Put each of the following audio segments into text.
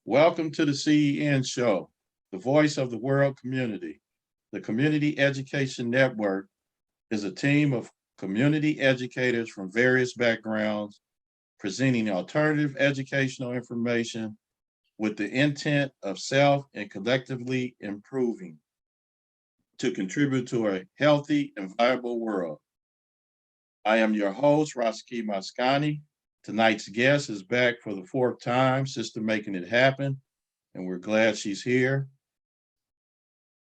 Welcome to the CEN show, the voice of the world community. The Community Education Network is a team of community educators from various backgrounds presenting alternative educational information with the intent of self and collectively improving to contribute to a healthy and viable world. I am your host, Rasaki Maskani. Tonight's guest is back for the fourth time, Sister Making It Happen, and we're glad she's here.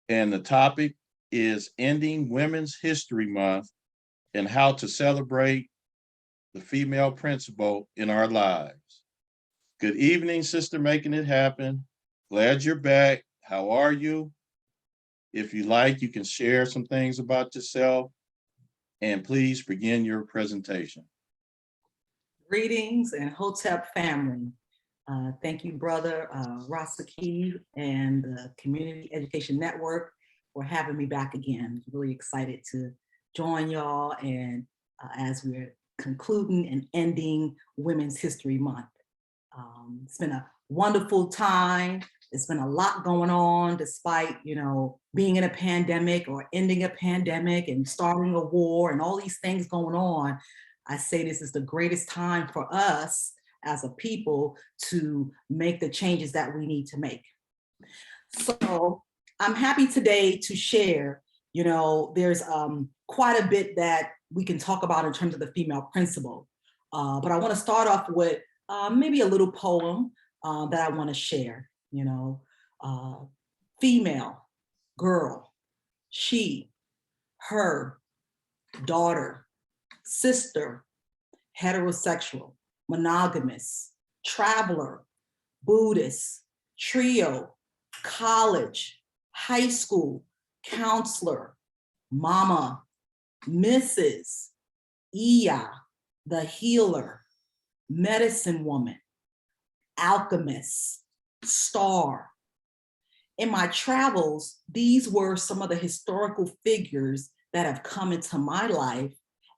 And the topic is Ending Women's History Month and how to celebrate the female principle in our lives. Good evening, Sister Making It Happen. Glad you're back. How are you? If you like, you can share some things about yourself, and please begin your presentation. Greetings and Hotep family. Thank you, Brother Rasaki and the Community Education Network for having me back again. Really excited to join y'all and as we're concluding and ending Women's History Month. It's been a wonderful time. It's been a lot going on despite, being in a pandemic or ending a pandemic and starting a war and all these things going on. I say this is the greatest time for us as a people to make the changes that we need to make. So I'm happy today to share, there's quite a bit that we can talk about in terms of the female principle. But I want to start off with maybe a little poem that I want to share, female, girl, she, her, daughter, sister, heterosexual, monogamous, traveler, Buddhist, trio, college, high school, counselor, mama, Mrs., Iya, the healer, medicine woman, alchemist, star. In my travels, these were some of the historical figures that have come into my life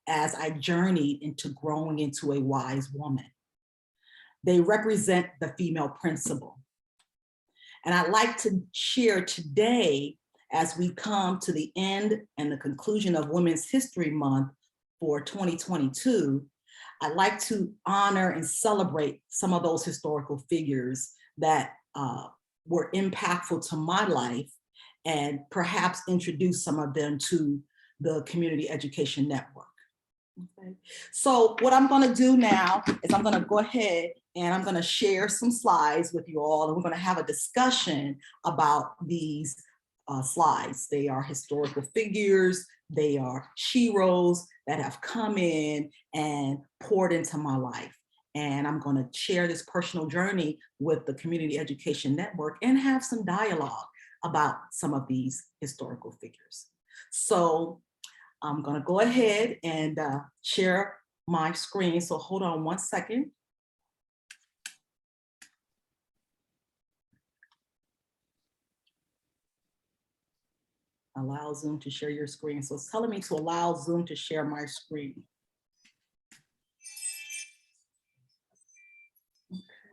as I journeyed into growing into a wise woman. They represent the female principle. And I'd like to share today, as we come to the end and the conclusion of Women's History Month for 2022, I'd like to honor and celebrate some of those historical figures that were impactful to my life and perhaps introduce some of them to the Community Education Network. Okay. So what I'm going to do now is I'm going to go ahead and I'm going to share some slides with you all, and we're going to have a discussion about these slides. They are historical figures. They are sheroes that have come in and poured into my life. And I'm going to share this personal journey with the Community Education Network and have some dialogue about some of these historical figures. So I'm going to go ahead and share my screen. So hold on one second. Allow Zoom to share your screen. So it's telling me to allow Zoom to share my screen.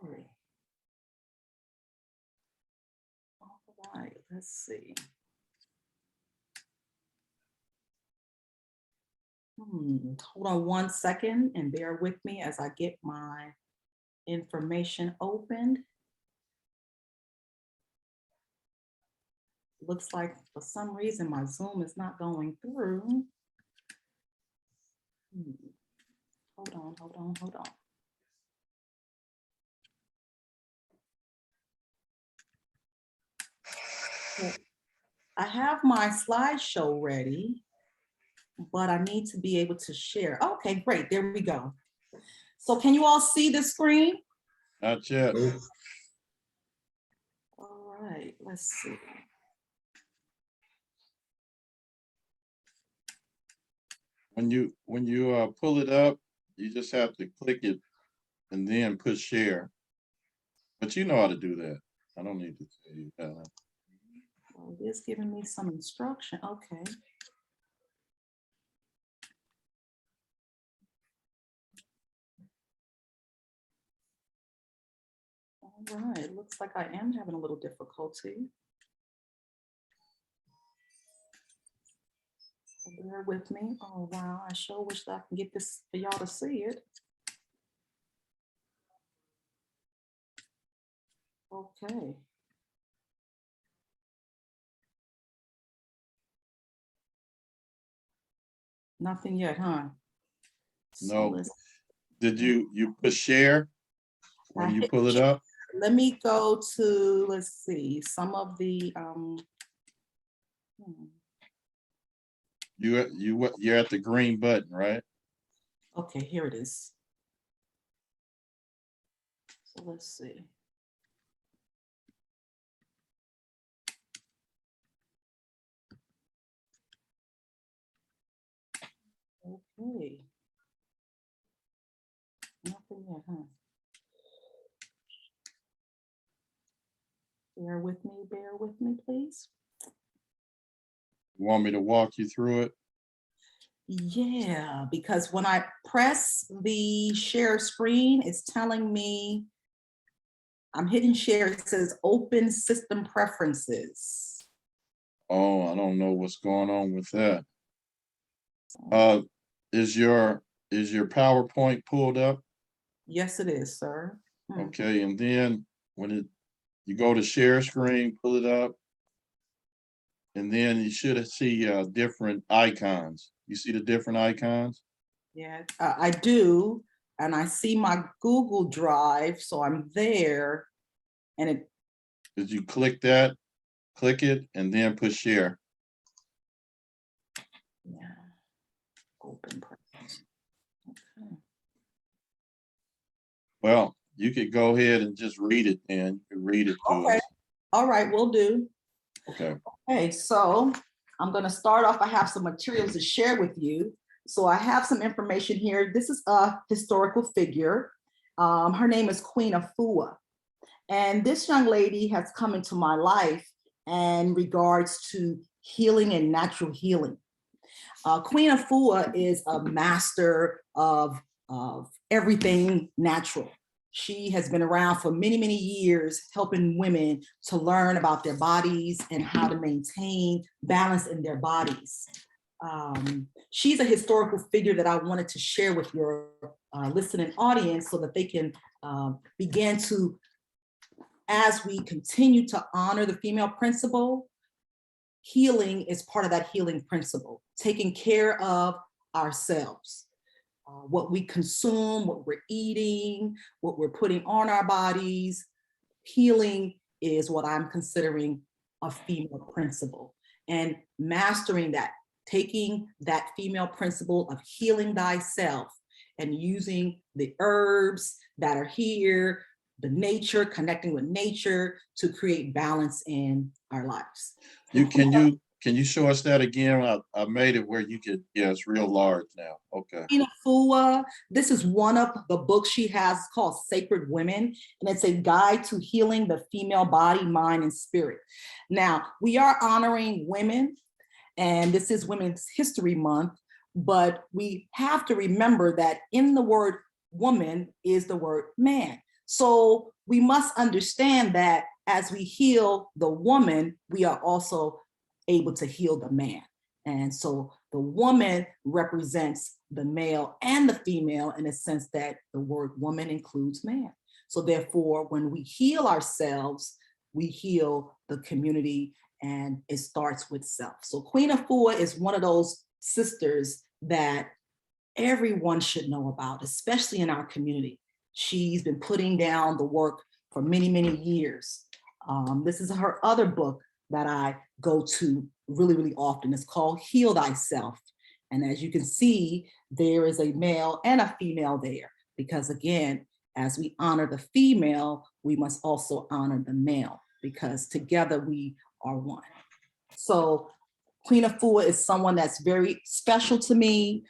Okay. All right, let's see. Hold on one second and bear with me as I get my information opened. Looks like for some reason my Zoom is not going through. Hold on. So I have my slideshow ready, but I need to be able to share. Okay, great, there we go. So can you all see the screen? Not yet. All right, let's see. When you pull it up, you just have to click it and then push share. But you know how to do that. I don't need to tell you that. Oh, it's giving me some instruction. Okay. All right, it looks like I am having a little difficulty. So bear with me. Oh, wow, I sure wish that I can get this for y'all to see it. Okay. Nothing yet, huh? So No. let's, Did you push share when I you hit, pull it up? let me go to, let's see, some of the, You're at the green button, right? okay, here it is. So let's see. Okay. Nothing yet, huh? Bear with me, please. You want me to walk you through it? Yeah, because when I press the share screen, it's telling me I'm hitting share. It says open system preferences. Oh, I don't know what's going on with that. Uh, is your PowerPoint pulled up? Yes, it is, sir. Okay, and then you go to share screen, pull it up, and then you should see different icons. You see the different icons? Yeah, I do. And I see my Google Drive, so I'm there. And it, Did you click that? Click it and then push share. yeah, open preferences. Okay. Well, you could go ahead and just read it and read it to Okay. us. All right, we'll do. Okay. Okay, so I'm going to start off. I have some materials to share with you. So I have some information here. This is a historical figure. Her name is Queen Afua. And this young lady has come into my life in regards to healing and natural healing. Queen Afua is a master of everything natural. She has been around for many, many years, helping women to learn about their bodies and how to maintain balance in their bodies. She's a historical figure that I wanted to share with your listening audience so that they can begin to, as we continue to honor the female principle, healing is part of that healing principle, taking care of ourselves. What we consume, what we're eating, what we're putting on our bodies. Healing is what I'm considering a female principle. And mastering that, taking that female principle of healing thyself and using the herbs that are here, the nature, connecting with nature to create balance in our lives. Can you show us that again? I made it where you could, yeah, it's real large now. Okay. Queen Afua, this is one of the books she has called Sacred Women, and it's a guide to healing the female body, mind, and spirit. Now, we are honoring women, and this is Women's History Month, but we have to remember that in the word woman is the word man. So we must understand that as we heal the woman, we are also able to heal the man. And so the woman represents the male and the female in a sense that the word woman includes man. So therefore, when we heal ourselves, we heal the community, and it starts with self. So Queen Afua is one of those sisters that everyone should know about, especially in our community. She's been putting down the work for many, many years. This is her other book that I go to really, really often. It's called Heal Thyself. And as you can see, there is a male and a female there, because again, as we honor the female, we must also honor the male, because together we are one. So Queen Afua is someone that's very special to me.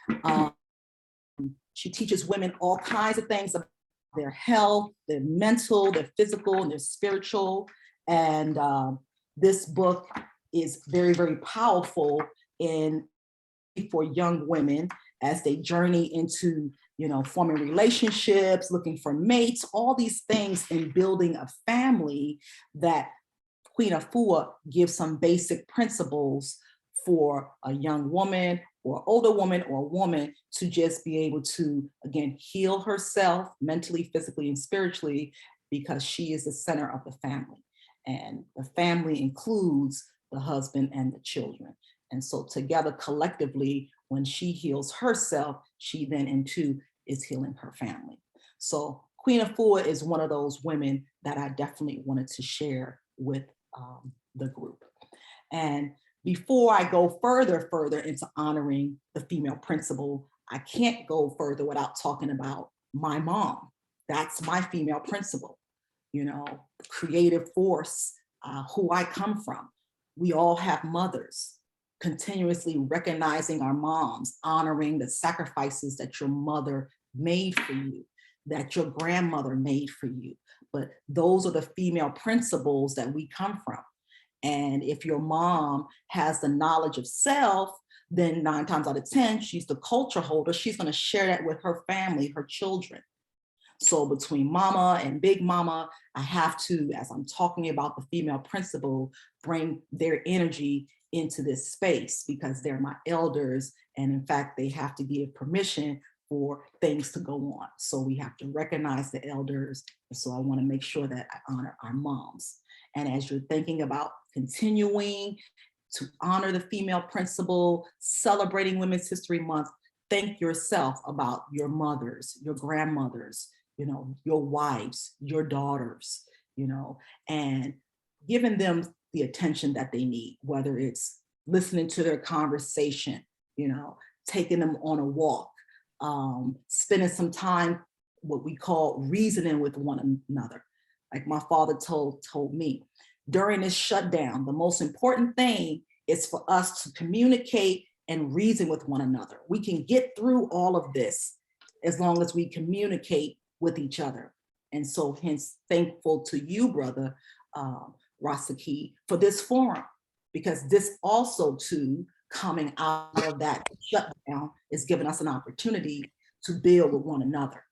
She teaches women all kinds of things about their health, their mental, their physical, and their spiritual. And this book is very, very powerful for young women as they journey into, forming relationships, looking for mates, all these things in building a family, that Queen Afua gives some basic principles for a young woman or older woman or woman to just be able to, again, heal herself mentally, physically, and spiritually, because she is the center of the family. And the family includes the husband and the children. And so together, collectively, when she heals herself, she then in too is healing her family. So Queen Afua is one of those women that I definitely wanted to share with the group. And before I go further into honoring the female principle, I can't go further without talking about my mom. That's my female principle, creative force, who I come from. We all have mothers. Continuously recognizing our moms, honoring the sacrifices that your mother made for you, that your grandmother made for you. But those are the female principles that we come from. And if your mom has the knowledge of self, then 9 times out of 10, she's the culture holder. She's going to share that with her family, her children. So between mama and big mama, I have to, as I'm talking about the female principle, bring their energy into this space, because they're my elders. And in fact, they have to give permission for things to go on. So we have to recognize the elders. So I want to make sure that I honor our moms. And as you're thinking about continuing to honor the female principle, celebrating Women's History Month, think yourself about your mothers, your grandmothers, your wives, your daughters, and giving them the attention that they need, whether it's listening to their conversation, taking them on a walk, spending some time, what we call reasoning with one another. Like my father told me, during this shutdown, the most important thing is for us to communicate and reason with one another. We can get through all of this as long as we communicate with each other. And so hence thankful to you, brother Rasaki, for this forum, because this also too, coming out of that shutdown, is giving us an opportunity to build with one another.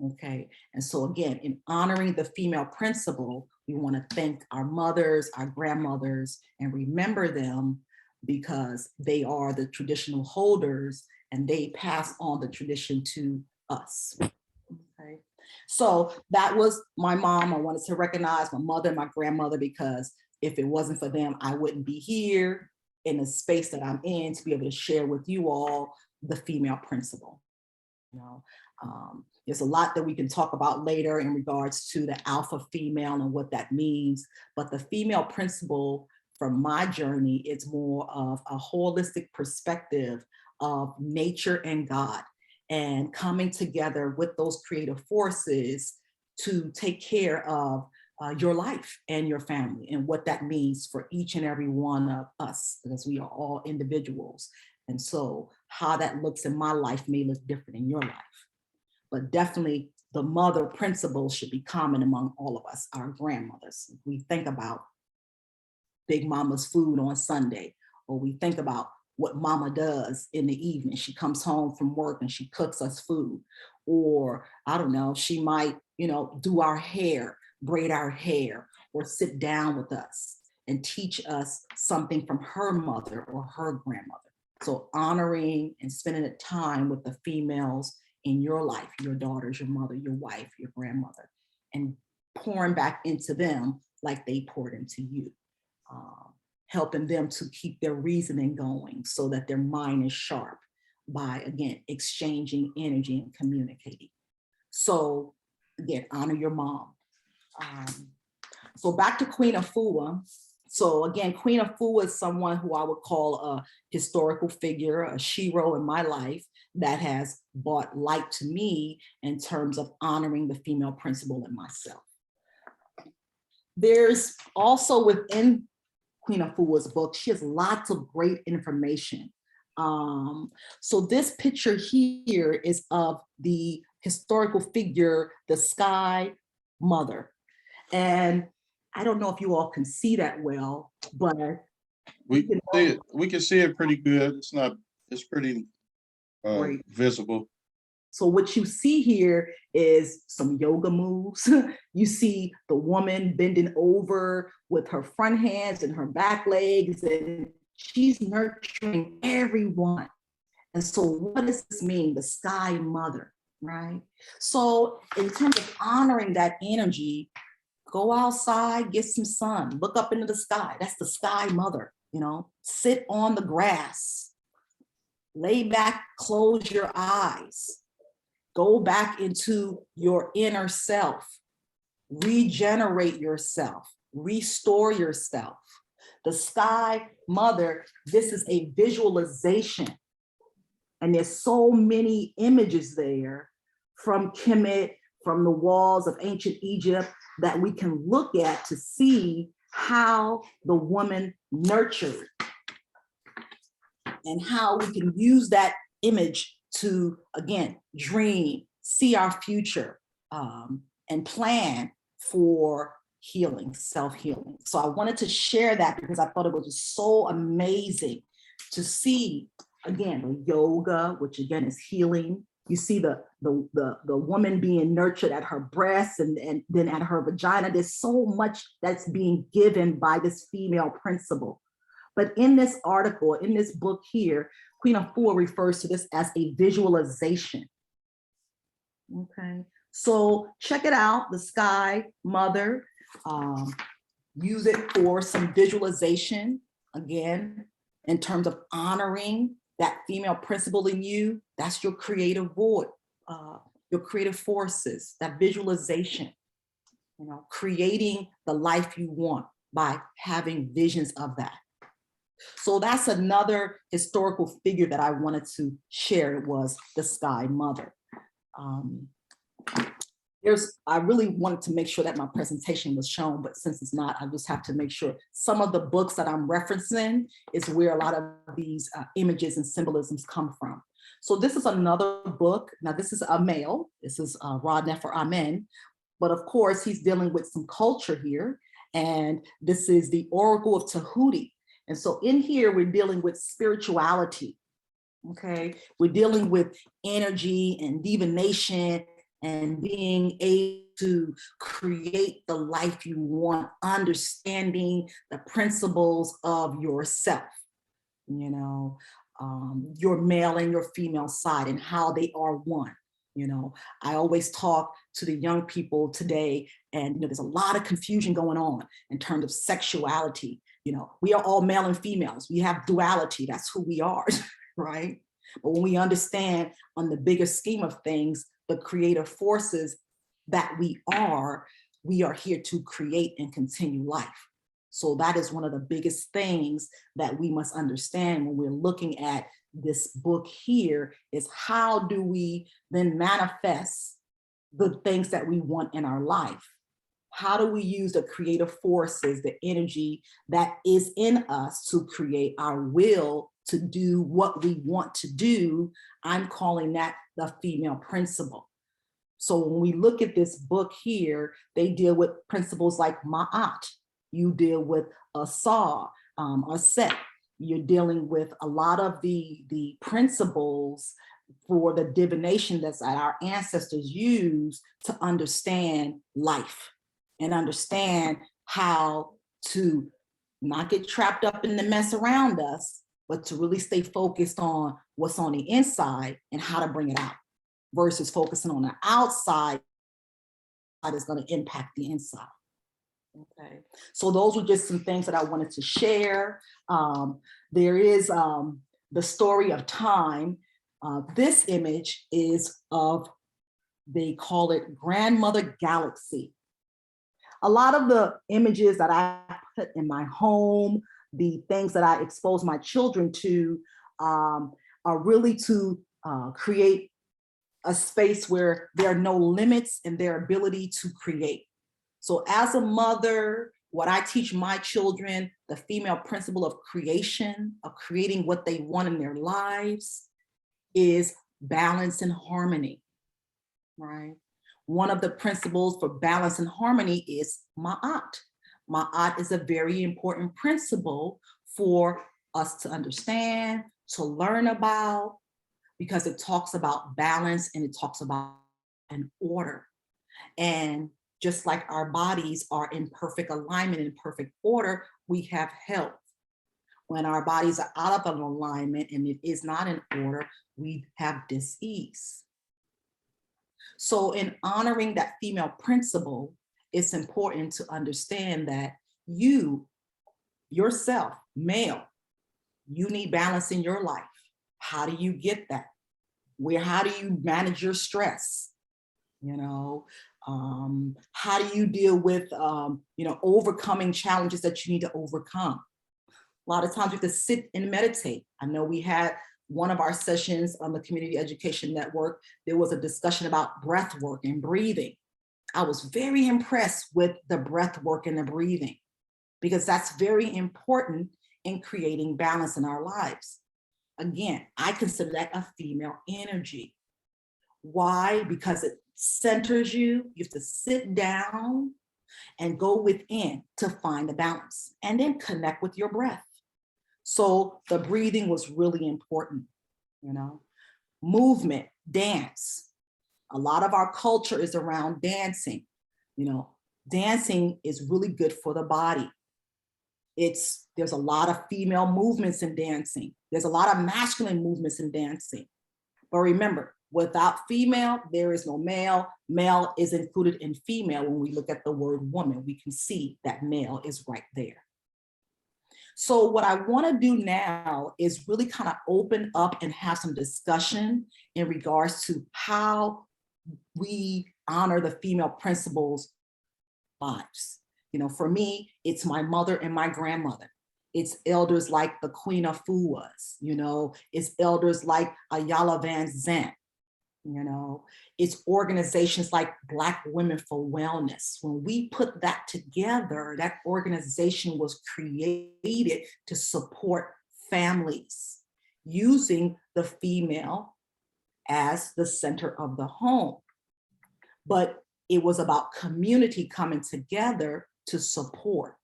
Okay, and so again, in honoring the female principle, we want to thank our mothers, our grandmothers, and remember them, because they are the traditional holders and they pass on the tradition to us. Okay, so that was my mom. I wanted to recognize my mother and my grandmother, because if it wasn't for them, I wouldn't be here in the space that I'm in to be able to share with you all the female principle. There's a lot that we can talk about later in regards to the alpha female and what that means, but the female principle from my journey, it's more of a holistic perspective of nature and God, and coming together with those creative forces to take care of your life and your family, and what that means for each and every one of us, because we are all individuals. And so how that looks in my life may look different in your life. But definitely the mother principle should be common among all of us, our grandmothers. We think about Big Mama's food on Sunday, or we think about what mama does in the evening. She comes home from work and she cooks us food. Or I don't know, she might, do our hair, braid our hair, or sit down with us and teach us something from her mother or her grandmother. So honoring and spending the time with the females in your life, your daughters, your mother, your wife, your grandmother, and pouring back into them like they poured into you. Helping them to keep their reasoning going so that their mind is sharp by, again, exchanging energy and communicating. So again, honor your mom. So back to Queen Afua. So again, Queen Afua is someone who I would call a historical figure, a shero in my life that has brought light to me in terms of honoring the female principle in myself. There's also within Queen Afua's book, she has lots of great information. So this picture here is of the historical figure, the Sky Mother. And I don't know if you all can see that well, but we can see it pretty good. It's pretty visible. So what you see here is some yoga moves. You see the woman bending over with her front hands and her back legs, and she's nurturing everyone. And so what does this mean? The sky mother, right? So in terms of honoring that energy, go outside, get some sun, look up into the sky. That's the sky mother, sit on the grass, lay back, close your eyes, go back into your inner self, regenerate yourself, restore yourself. The sky mother, this is a visualization. And there's so many images there from Kemet, from the walls of ancient Egypt, that we can look at to see how the woman nurtured and how we can use that image to, again, dream, see our future, and plan for healing, self-healing. So I wanted to share that because I thought it was just so amazing to see, again, the yoga, which again is healing. You see the woman being nurtured at her breasts and then at her vagina. There's so much that's being given by this female principle. But in this article, in this book here, Queen Afua refers to this as a visualization. Okay, so check it out, the sky mother. Use it for some visualization, again, in terms of honoring that female principle in you. That's your creative void, your creative forces, that visualization, creating the life you want by having visions of that. So that's another historical figure that I wanted to share, was the sky mother. I really wanted to make sure that my presentation was shown, but since it's not, I just have to make sure. Some of the books that I'm referencing is where a lot of these images and symbolisms come from. So this is another book. Now this is a male, this is Rod Nefer Amen, but of course he's dealing with some culture here. And this is the Oracle of Tahuti. And so in here, we're dealing with spirituality, okay? We're dealing with energy and divination and being able to create the life you want, understanding the principles of yourself, your male and your female side and how they are one. I always talk to the young people today, and there's a lot of confusion going on in terms of sexuality. We are all male and females. We have duality. That's who we are, right? But when we understand on the bigger scheme of things, the creative forces that we are here to create and continue life. So that is one of the biggest things that we must understand when we're looking at this book here, is how do we then manifest the things that we want in our life? How do we use the creative forces, the energy that is in us to create our will to do what we want to do? I'm calling that the female principle. So when we look at this book here, they deal with principles like Ma'at. You deal with a saw, a set. You're dealing with a lot of the principles for the divination that our ancestors used to understand life and understand how to not get trapped up in the mess around us, but to really stay focused on what's on the inside and how to bring it out, versus focusing on the outside that is going to impact the inside. Okay, so those were just some things that I wanted to share. There is the story of time. This image is of, they call it Grandmother Galaxy. A lot of the images that I put in my home, the things that I expose my children to, are really to create a space where there are no limits in their ability to create. So as a mother, what I teach my children, the female principle of creation, of creating what they want in their lives, is balance and harmony, right? One of the principles for balance and harmony is Ma'at. Ma'at is a very important principle for us to understand, to learn about, because it talks about balance and it talks about an order. And just like our bodies are in perfect alignment, in perfect order, we have health. When our bodies are out of an alignment and it is not in order, we have dis-ease. So in honoring that female principle, it's important to understand that you, yourself, male, you need balance in your life. How do you get that? How do you manage your stress? You know, how do you deal with, overcoming challenges that you need to overcome? A lot of times you have to sit and meditate. I know we had one of our sessions on the Community Education Network, there was a discussion about breath work and breathing. I was very impressed with the breath work and the breathing, because that's very important in creating balance in our lives. Again, I consider that a female energy. Why? Because it centers you. You have to sit down and go within to find the balance and then connect with your breath. So the breathing was really important, movement, dance. A lot of our culture is around dancing. Dancing is really good for the body. There's a lot of female movements in dancing. There's a lot of masculine movements in dancing. But remember, without female, there is no male. Male is included in female. When we look at the word woman, we can see that male is right there. So what I want to do now is really kind of open up and have some discussion in regards to how we honor the female principles lives. For me, it's my mother and my grandmother. It's elders like the Queen of Fu was, it's elders like Ayala Van Zandt. It's organizations like Black Women for Wellness. When we put that together, that organization was created to support families using the female as the center of the home. But it was about community coming together to support.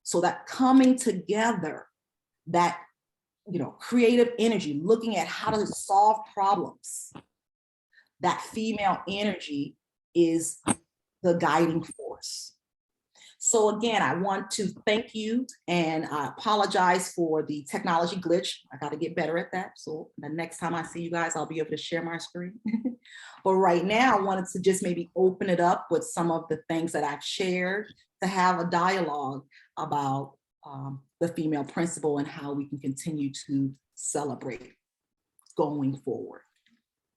So that coming together, that creative energy, looking at how to solve problems, that female energy is the guiding force. So again, I want to thank you, and I apologize for the technology glitch. I got to get better at that. So the next time I see you guys, I'll be able to share my screen. But right now, I wanted to just maybe open it up with some of the things that I've shared to have a dialogue about the female principle and how we can continue to celebrate going forward.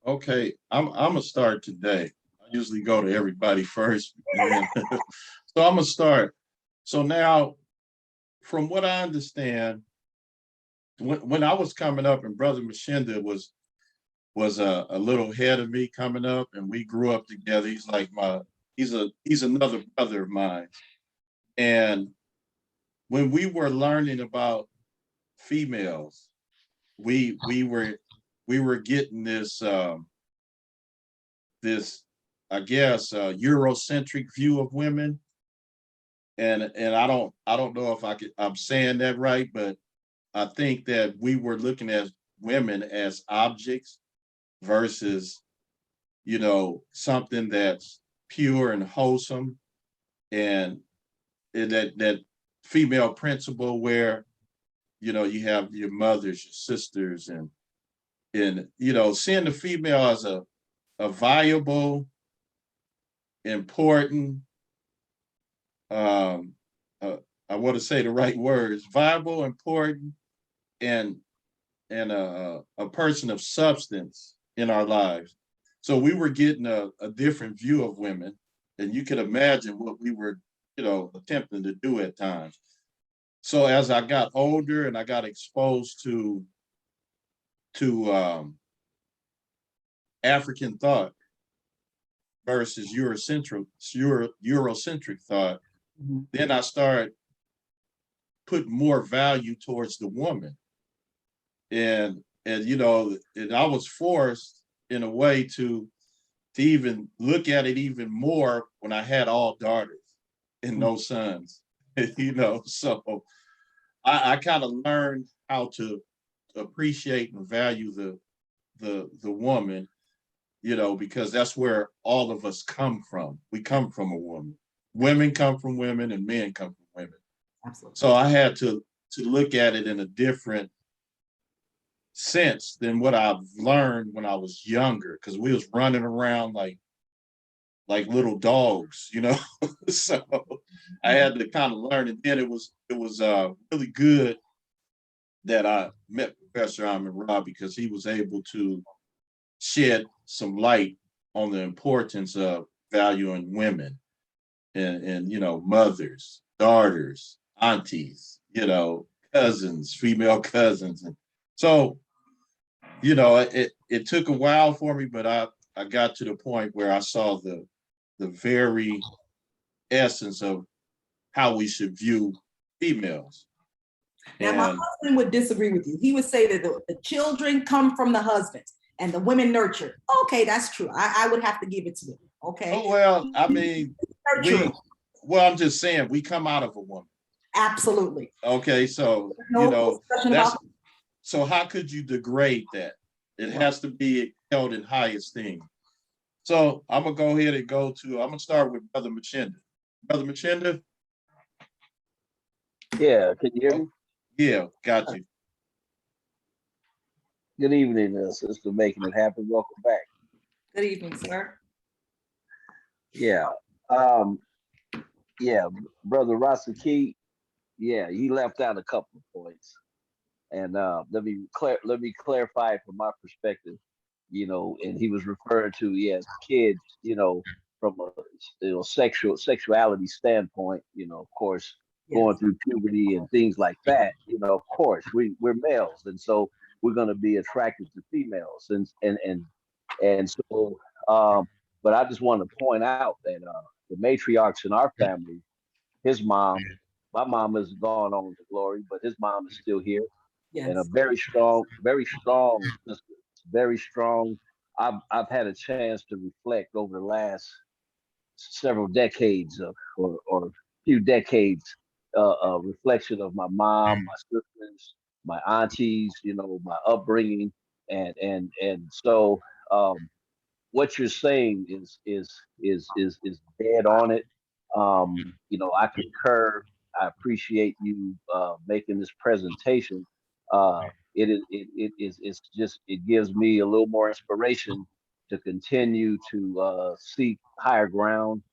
Okay, I'm gonna start today. I usually go to everybody first. So I'm gonna start. So now, from what I understand, when I was coming up, and Brother Mashinda was a little ahead of me coming up, and we grew up together. He's like he's another brother of mine. And when we were learning about females, we were getting this I guess Eurocentric view of women. And I don't know if I'm saying that right, but I think that we were looking at women as objects versus, something that's pure and wholesome, and that female principle where, you have your mothers, your sisters, and seeing the female as a viable, important, I want to say the right words, viable, important, and a person of substance in our lives. So we were getting a different view of women, and you could imagine what we were, attempting to do at times. So as I got older and I got exposed to African thought versus Eurocentric thought, then I started putting more value towards the woman. And I was forced in a way to even look at it even more when I had all daughters and no sons. So I kind of learned how to appreciate and value the woman, because that's where all of us come from. We come from a woman. Women come from women, and men come from women. Absolutely. So I had to look at it in a different sense than what I've learned when I was younger, because we was running around like little dogs. So I had to kind of learn. And then it was really good that I met Professor Amon Ra, because he was able to shed some light on the importance of valuing women and mothers, daughters, aunties, cousins, female cousins. And so, it took a while for me, but I got to the point where I saw the very essence of how we should view females. Now, my husband would disagree with you. He would say that the children come from the husbands and the women nurture. Okay, that's true. I would have to give it to him. Okay. Oh, well, I mean, I'm just saying we come out of a woman. Absolutely. Okay, so so how could you degrade that? It has to be held in high esteem. So I'm gonna go ahead and I'm gonna start with Brother Machinda. Brother Machinda? Yeah, can you hear me? Yeah, got you. Good evening, Sister Making It Happen. Welcome back. Good evening, sir. Yeah. Yeah, Brother Rasaki, yeah, he left out a couple of points. And let me clarify from my perspective, and he was referring to, yes, kids, from a sexuality standpoint, of course, going through puberty and things like that, of course, we're males, and so we're going to be attracted to females, and so, but I just want to point out that the matriarchs in our family, his mom, my mom has gone on to glory, but his mom is still here. Yes. And a very strong, very strong. I've had a chance to reflect over the last several decades or few decades, reflection of my mom, my sisters, my aunties, my upbringing, and so what you're saying is dead on it. I concur. I appreciate you making this presentation. It gives me a little more inspiration to continue to seek higher ground.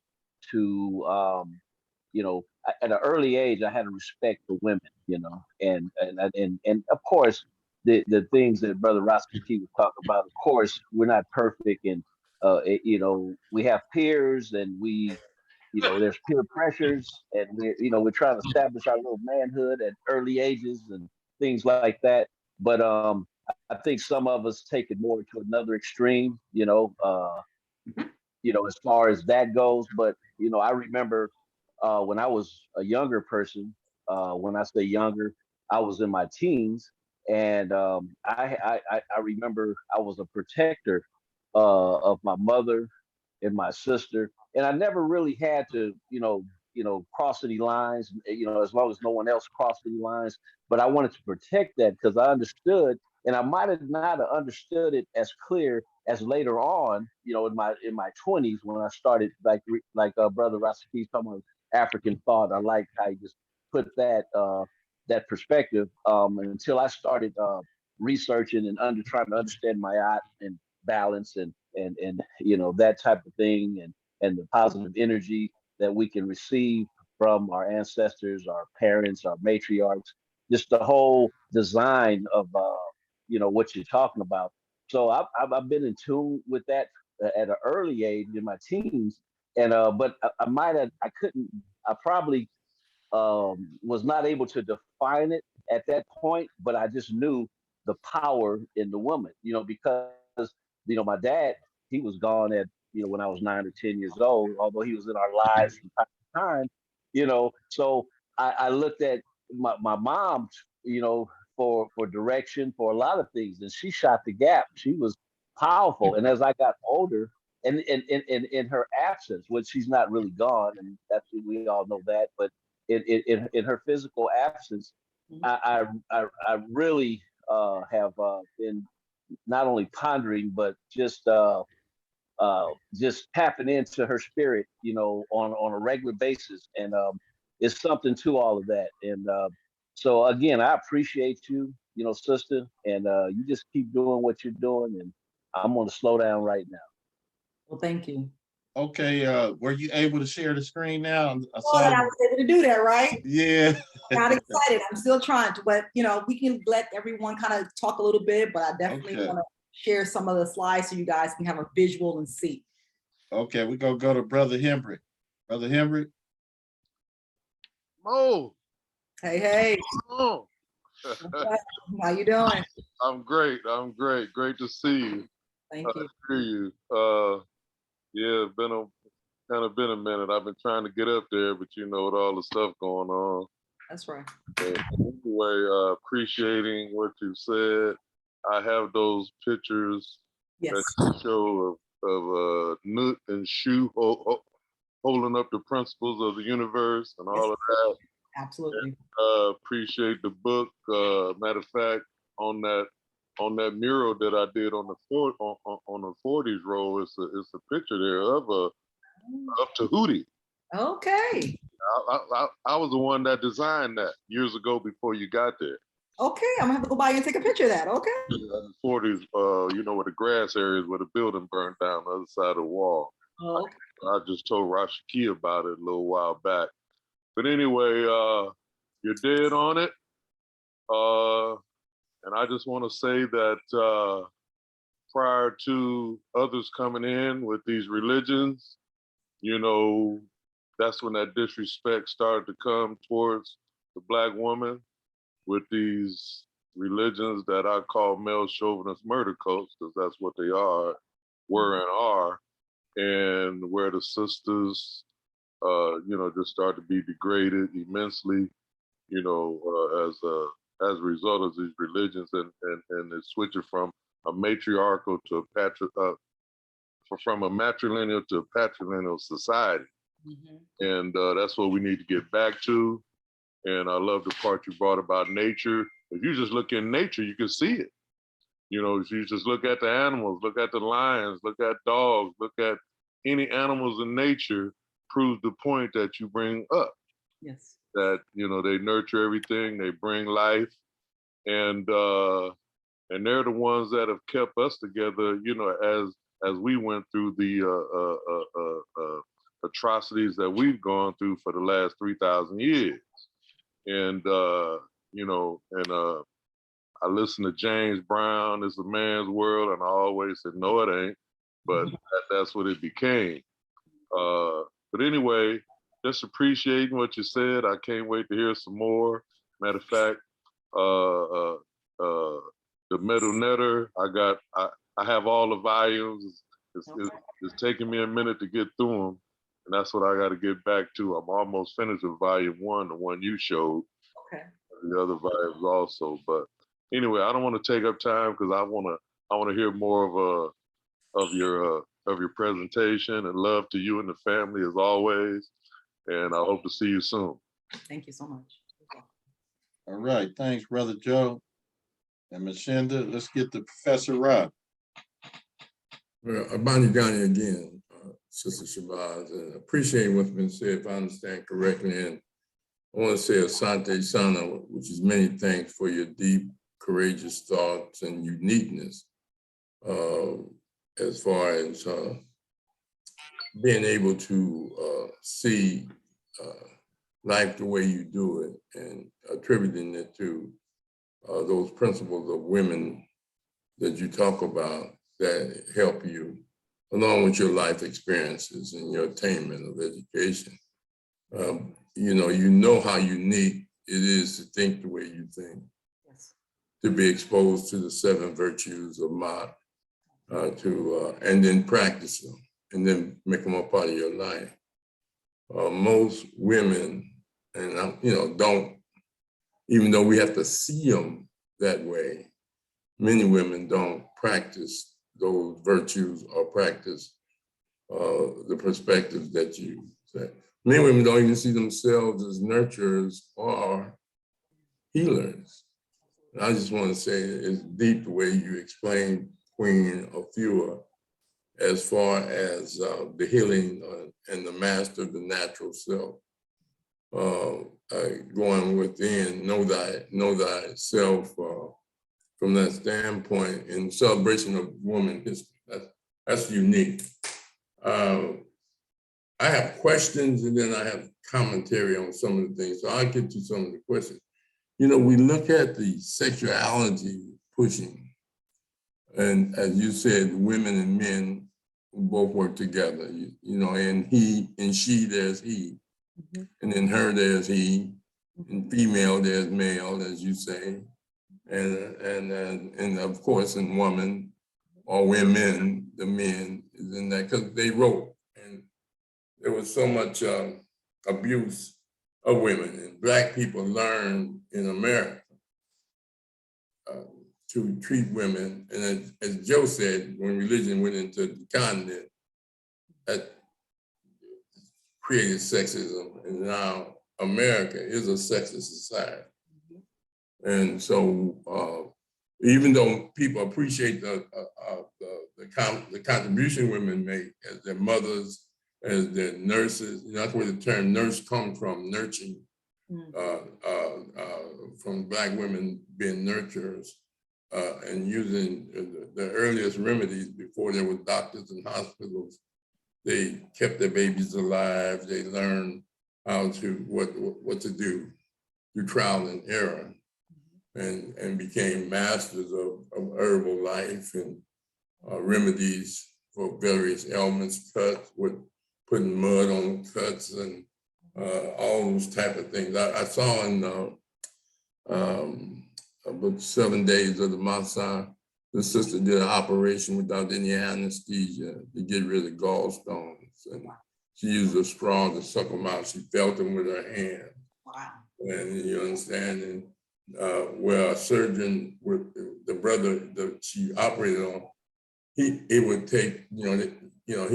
At an early age, I had a respect for women, and of course, the things that Brother Roski was talking about. Of course, we're not perfect, and we have peers, and there's peer pressures, and we're trying to establish our little manhood at early ages and things like that. But I think some of us take it more to another extreme, as far as that goes. But I remember when I was a younger person. When I say younger, I was in my teens, and I remember I was a protector of my mother and my sister, and I never really had to, cross any lines, as long as no one else crossed any lines. But I wanted to protect that because I understood, and I might have not understood it as clear as later on, in my 20s when I started, like Brother Rasaki talking about African thought. I like how you just put that perspective, until I started researching and trying to understand my art and balance and that type of thing, and the positive energy that we can receive from our ancestors, our parents, our matriarchs, just the whole design of what you're talking about. So I've been in tune with that at an early age in my teens, and but I probably was not able to define it at that point, but I just knew the power in the woman, because my dad, he was gone at when I was 9 or 10 years old, although he was in our lives from time to time, so I looked at my mom, for direction for a lot of things, and she shot the gap. She was powerful, and as I got older, and in her absence, which she's not really gone, and that's, we all know that, but in her physical absence, I really have been not only pondering, but just tapping into her spirit, you know, on a regular basis. And it's something to all of that. And so again, I appreciate you, you know, sister, and you just keep doing what you're doing. And I'm going to slow down right now. Well, thank you. Okay, were you able to share the screen now? Oh, that I was able to do that, right? Yeah. Not excited. I'm still trying to, but you know, we can let everyone kind of talk a little bit, but I definitely want to share some of the slides so you guys can have a visual and see. Okay, we're gonna go to Brother Henry. Brother Henry. Mo. Hey, hey. Oh. How you doing? I'm great. I'm great. Great to see you. Thank you. I hear you. Yeah, kind of been a minute. I've been trying to get up there, but you know, with all the stuff going on. That's right. Anyway, appreciating what you said. I have those pictures that you show of Nut and Shu holding up the principles of the universe and all of that. Absolutely. And, appreciate the book. Matter of fact, on that mural that I did on the 40s roll, it's a picture there of Tahuti. Okay. I was the one that designed that years ago before you got there. Okay, I'm gonna have to go by and take a picture of that. Okay. In the 40s, you know, where the grass areas where the building burned down the other side of the wall. Oh, okay. I just told Rashiki about it a little while back. But anyway, you're dead on it. And I just want to say that prior to others coming in with these religions, you know, that's when that disrespect started to come towards the Black woman with these religions that I call male chauvinist murder cults, because that's what they are, were and are, and where the sisters, you know, just start to be degraded immensely, you know, as a result of these religions, and it's switching from a matriarchal to from a matrilineal to a patrilineal society. Mm-hmm. And that's what we need to get back to. And I love the part you brought about nature. If you just look in nature, you can see it. You know, if you just look at the animals, look at the lions, look at dogs, look at any animals in nature, proves the point that you bring up. Yes. That, you know, they nurture everything, they bring life, and they're the ones that have kept us together, you know, as we went through the atrocities that we've gone through for the last 3,000 years. And, you know, and I listened to James Brown, It's a Man's World, and I always said, no, it ain't, but that's what it became. But anyway, just appreciating what you said. I can't wait to hear some more. Matter of fact, the Metal Netter, I have all the volumes. It's taking me a minute to get through them, and that's what I got to get back to. I'm almost finished with volume 1, the one you showed. Okay. The other volumes also, but anyway, I don't want to take up time because I want to hear more of your presentation, and love to you and the family as always. And I hope to see you soon. Thank you so much. All right, thanks, Brother Joe. And Ms. Shinda, let's get to Professor Rob. Well, Abani Ghani again, Sister Shabazz, and appreciate what's been said, if I understand correctly. And I want to say Asante Sana, which is many thanks for your deep, courageous thoughts and uniqueness as far as being able to see life the way you do it, and attributing it to those principles of women that you talk about that help you, along with your life experiences and your attainment of education. You know how unique it is to think the way you think, yes. To be exposed to the 7 virtues of Ma, and then practice them, and then make them a part of your life. Most women, and don't, even though we have to see them that way, many women don't practice those virtues or practice the perspectives that you say. Many women don't even see themselves as nurturers or healers. I just want to say it's deep the way you explained Queen Afua as far as the healing and the master of the natural self. Going within, know thyself from that standpoint in celebration of woman history. That's unique. I have questions and then I have commentary on some of the things. So I'll get to some of the questions. You know, we look at the sexuality pushing, and as you said, women and men both work together, you know, and he and she, there's he, and in her, there's he, in female, there's male, as you say, and of course, in woman or women, the men is in that because they wrote, and there was so much abuse of women, and Black people learned in America to treat women, and as Joe said, when religion went into the continent, that created sexism, and now America is a sexist society. And so even though people appreciate the contribution women make as their mothers, as their nurses, that's where the term nurse comes from, nurturing, from Black women being nurturers and using the earliest remedies before there were doctors and hospitals. They kept their babies alive. They learned how to, what to do through trial and error, and became masters of herbal life and remedies for various ailments, cuts, with putting mud on cuts and all those type of things. I saw in about 7 days of the Massa, the sister did an operation without any anesthesia to get rid of gallstones. And she used a straw to suck them out. She felt them with her hand. Wow. And you understand, and where a surgeon with the brother that she operated on, it would take, he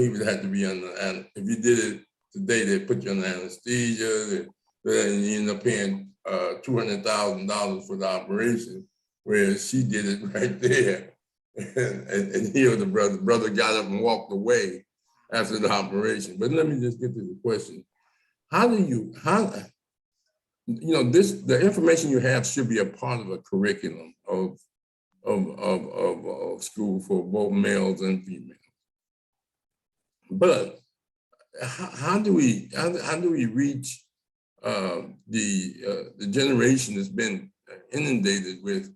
would have to be under, and if you did it today, they put you under anesthesia, then you end up paying $200,000 for the operation, whereas she did it right there and healed the brother. The brother got up and walked away after the operation. But let me just get to the question. The information you have should be a part of a curriculum of school for both males and females. But how do we reach the generation that's been inundated with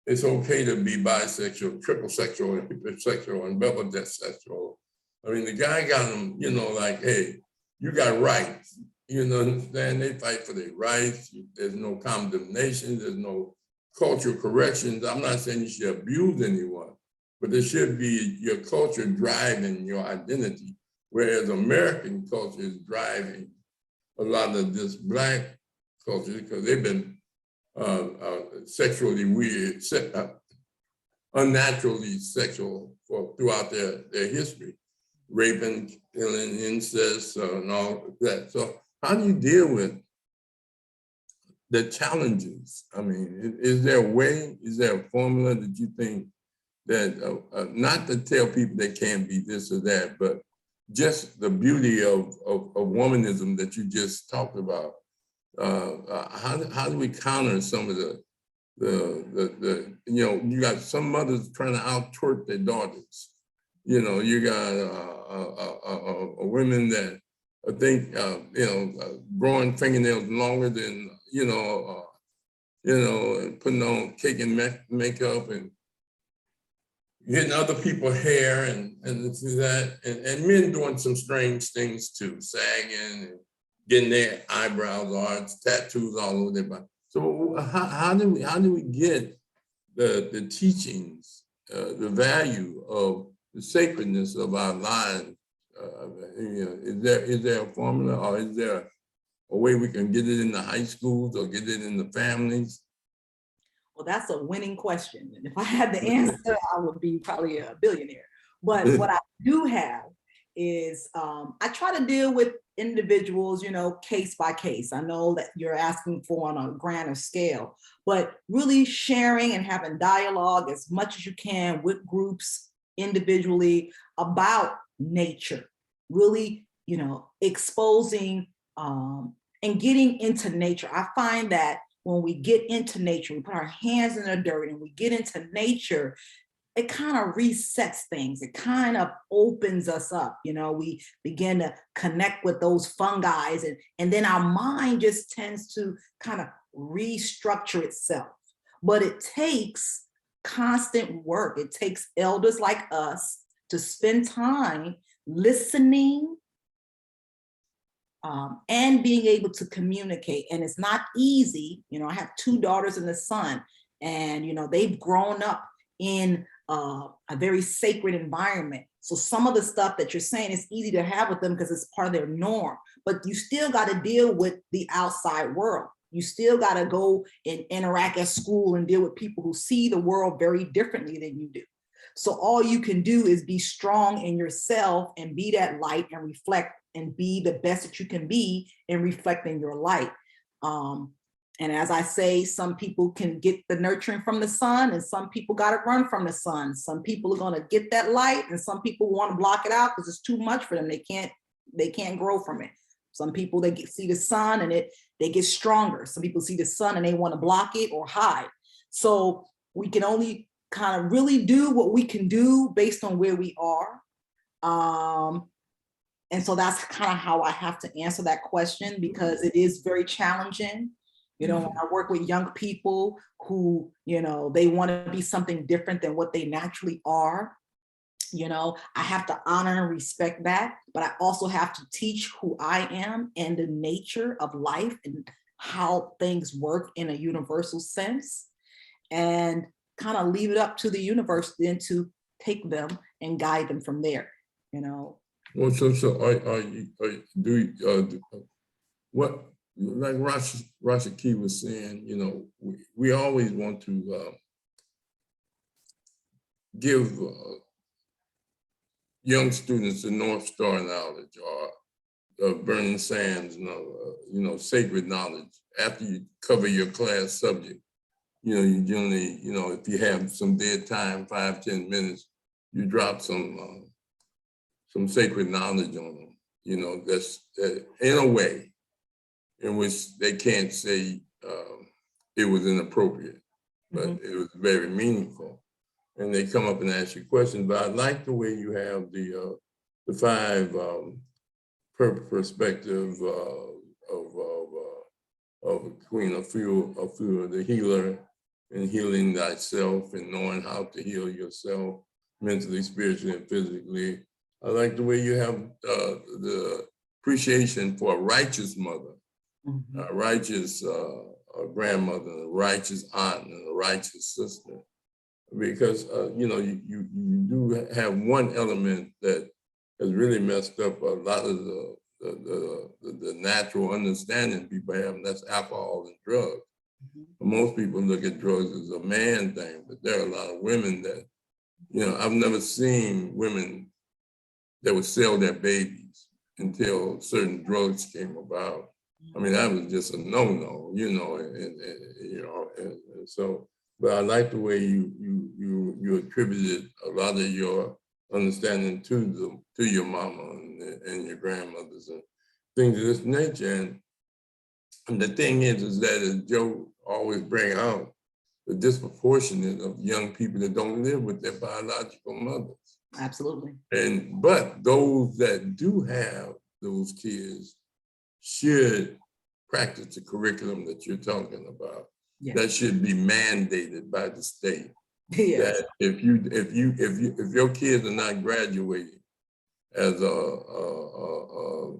it's okay to be bisexual, triple sexual, and hypersexual, and double sexual. I mean, the guy got them, like, hey, you got rights. Understand? They fight for their rights. There's no condemnation. There's no cultural corrections. I'm not saying you should abuse anyone, but there should be your culture driving your identity, whereas American culture is driving a lot of this Black culture because they've been sexually weird, unnaturally sexual throughout their history, raping, killing, incest, and all that. So how do you deal with the challenges? I mean, is there a way, is there a formula that you think that, not to tell people they can't be this or that, but just the beauty of womanism that you just talked about? How do we counter some of you got some mothers trying to out-twerk their daughters. You got women that I think, growing fingernails longer than, putting on cake and makeup and getting other people's hair and that, and men doing some strange things too, sagging and getting their eyebrows arched, tattoos all over their body. So how do we get the teachings, the value of the sacredness of our lives? Is there a formula, or is there a way we can get it in the high schools or get it in the families? Well, that's a winning question. And if I had the answer, I would be probably a billionaire. But what I do have is I try to deal with individuals, case by case. I know that you're asking for on a grander scale, but really sharing and having dialogue as much as you can with groups individually about nature, really, exposing and getting into nature. I find that when we get into nature, we put our hands in the dirt and we get into nature, it kind of resets things. It kind of opens us up. We begin to connect with those fungi, and then our mind just tends to kind of restructure itself. But it takes constant work. It takes elders like us to spend time listening and being able to communicate. And it's not easy. I have 2 daughters and a son, and they've grown up in a very sacred environment. So some of the stuff that you're saying is easy to have with them because it's part of their norm, but you still got to deal with the outside world. You still got to go and interact at school and deal with people who see the world very differently than you do. So all you can do is be strong in yourself and be that light and reflect and be the best that you can be in reflecting your light. And as I say, some people can get the nurturing from the sun, and some people got to run from the sun. Some people are going to get that light, and some people want to block it out because it's too much for them. They can't grow from it. Some people, see the sun and they get stronger. Some people see the sun and they want to block it or hide. So we can only kind of really do what we can do based on where we are. And so that's kind of how I have to answer that question, because it is very challenging. When I work with young people who, they want to be something different than what they naturally are, I have to honor and respect that, but I also have to teach who I am and the nature of life and how things work in a universal sense, and kind of leave it up to the universe then to take them and guide them from there, Well, so what, like Rasha Key was saying, we always want to give young students the North Star knowledge, or burning sands, sacred knowledge. After you cover your class subject, you generally, if you have some dead time, 5-10 minutes, you drop some sacred knowledge on them, that's in a way in which they can't say it was inappropriate, but it was very meaningful. And they come up and ask you questions. But I like the way you have the 5 perspective of between a few of the healer and healing thyself and knowing how to heal yourself mentally, spiritually, and physically. I like the way you have the appreciation for a righteous mother, a righteous grandmother, a righteous aunt, and a righteous sister. Because you do have one element that has really messed up a lot of the natural understanding people have, and that's alcohol and drugs. Most people look at drugs as a man thing, but there are a lot of women that, I've never seen women that would sell their babies until certain drugs came about. I mean, that was just a no-no, and so. But I like the way you attributed a lot of your understanding to your mama and your grandmothers and things of this nature. And the thing is that as Joe always bring out, the disproportionate of young people that don't live with their biological mothers. Absolutely. But those that do have those kids should practice the curriculum that you're talking about. Yes. That should be mandated by the state. Yes. That if your kids are not graduating as a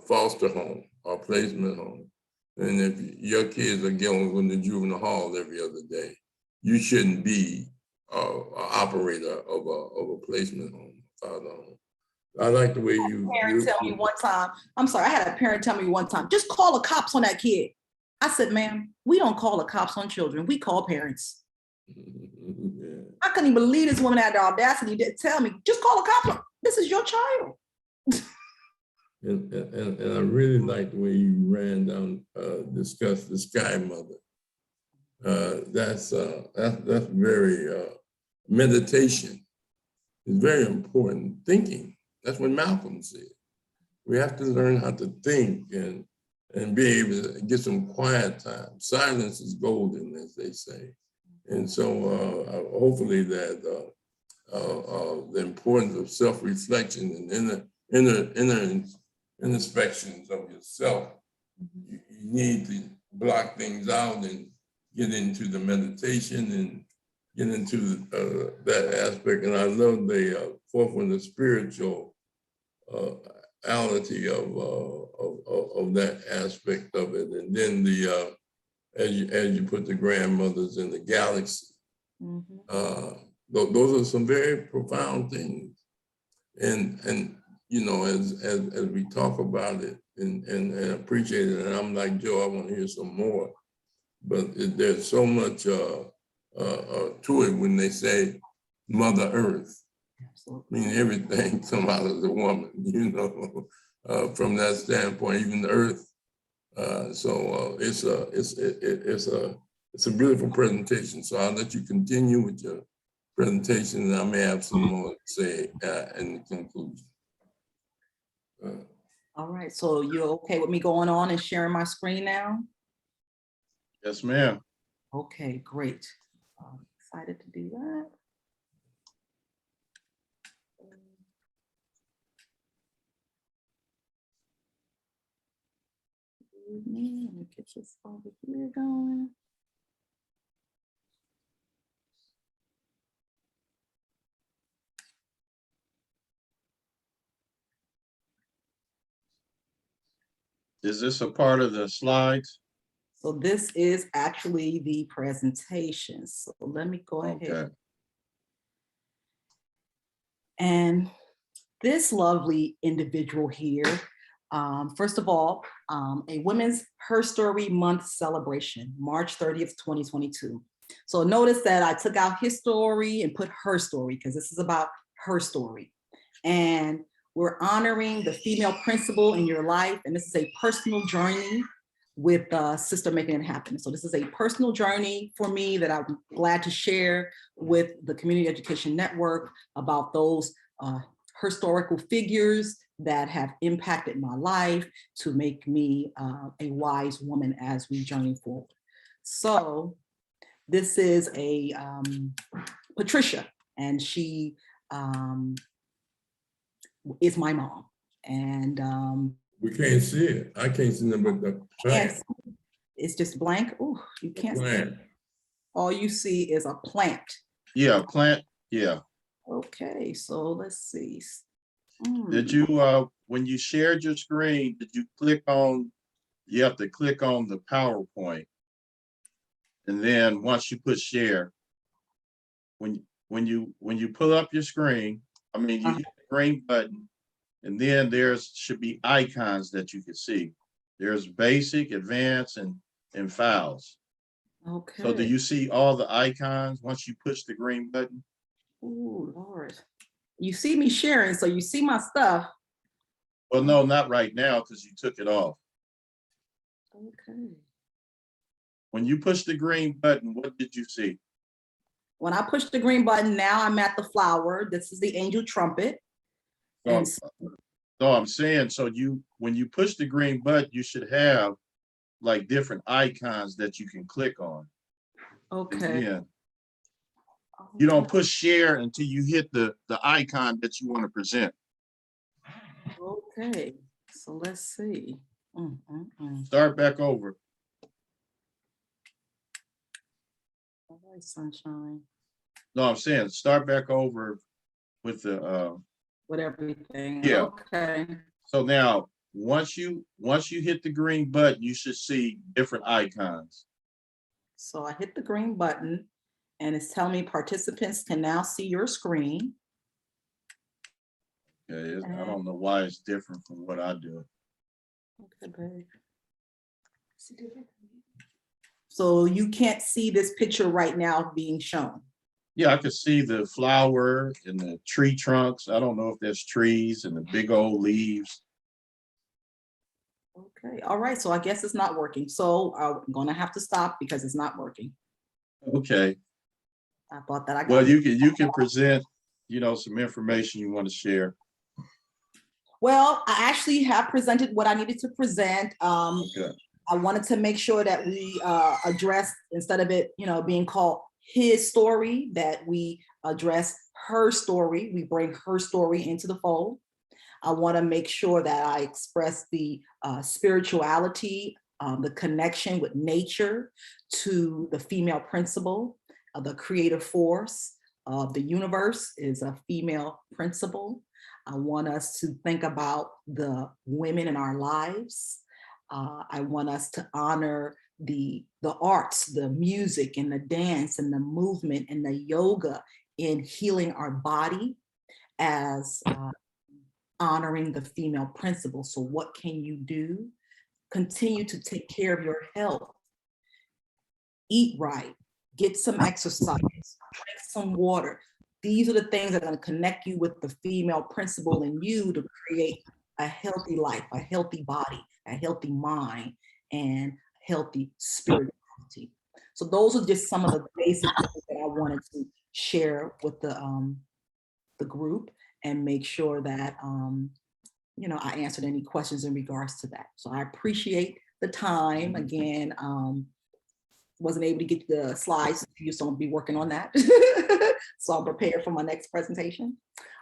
foster home or placement home, and if your kids are going in the juvenile hall every other day, you shouldn't be an operator of a placement home. I like the way you. Tell me one time. I'm sorry. I had a parent tell me one time, just call the cops on that kid. I said, ma'am, we don't call the cops on children. We call parents. Yeah. I couldn't even believe this woman had the audacity to tell me, just call the cops. This is your child. And I really like the way you ran down, discussed the Sky Mother. That's very, meditation is very important. Thinking, that's what Malcolm said. We have to learn how to think and be able to get some quiet time. Silence is golden, as they say. And so hopefully that the importance of self-reflection and introspections of yourself, you need to block things out and get into the meditation and get into that aspect. And I love the fourth one, the spiritual ality of that aspect of it. And then the as you put the grandmothers in the galaxy, those are some very profound things. And you know, as we talk about it and appreciate it, and I'm like, Joe, I want to hear some more. But there's so much to it when they say Mother Earth. I mean, everything comes out of the woman, you know, from that standpoint, even the earth. So it's a beautiful presentation. So I'll let you continue with your presentation, and I may have some more to say in the conclusion. All right, so you're okay with me going on and sharing my screen now? Yes, ma'am. Okay, great. I'm excited to do that. Let me get this over here going. Is this a part of the slides? So this is actually the presentation. So let me go ahead. Okay. And this lovely individual here, first of all, a Women's Her Story Month celebration, March 30th, 2022. So notice that I took out his story and put her story because this is about her story. And we're honoring the female principal in your life. And this is a personal journey with Sister Making It Happen. So this is a personal journey for me that I'm glad to share with the Community Education Network about those historical figures that have impacted my life to make me a wise woman as we journey forward. So this is a Patricia, and she is my mom. And we can't see it. I can't see them but the plant. It's just blank. Oh, you can't see Plant. it. All you see is a plant. Yeah, plant. Yeah. Okay, so let's see. Did you, when you shared your screen, did you click on, you have to click on the PowerPoint. And then once you put share, when you pull up your screen, I mean, you hit the green button, and then there's should be icons that you can see. There's basic, advanced, and files. Okay. So do you see all the icons once you push the green button? Oh, Lord. You see me sharing, so you see my stuff. Well, no, not right now, because you took it off. Okay. When you push the green button, what did you see? When I push the green button, now I'm at the flower. This is the angel trumpet. So, And so I'm saying, so when you push the green button, you should have like different icons that you can click on. okay. Yeah. You don't push share until you hit the icon that you want to present. Okay, so let's see. Start back over. All right, sunshine. No, I'm saying start back over with the With everything. Yeah. Okay. So now once you hit the green button, you should see different icons. So I hit the green button and it's telling me participants can now see your screen. Okay, I don't know why it's different from what I do. Okay, babe. So you can't see this picture right now being shown. Yeah, I could see the flower and the tree trunks. I don't know if there's trees and the big old leaves. Okay, all right, so I guess it's not working. So I'm gonna have to stop because it's not working. Okay. I thought that I got Well, it. you can present, some information you want to share. Well, I actually have presented what I needed to present. Okay. I wanted to make sure that we address, instead of it, being called his story, that we address her story. We bring her story into the fold. I want to make sure that I express the spirituality, the connection with nature, to the female principle, the creative force of the universe is a female principle. I want us to think about the women in our lives. I want us to honor the arts, the music and the dance and the movement and the yoga in healing our body as honoring the female principle. So what can you do? Continue to take care of your health. Eat right, get some exercise, drink some water. These are the things that are going to connect you with the female principle in you to create a healthy life, a healthy body, a healthy mind, and healthy spirituality. So those are just some of the basic things that I wanted to share with the group and make sure that I answered any questions in regards to that. So I appreciate the time. Again, wasn't able to get the slides to you, so I'll be working on that. So I'm prepared for my next presentation.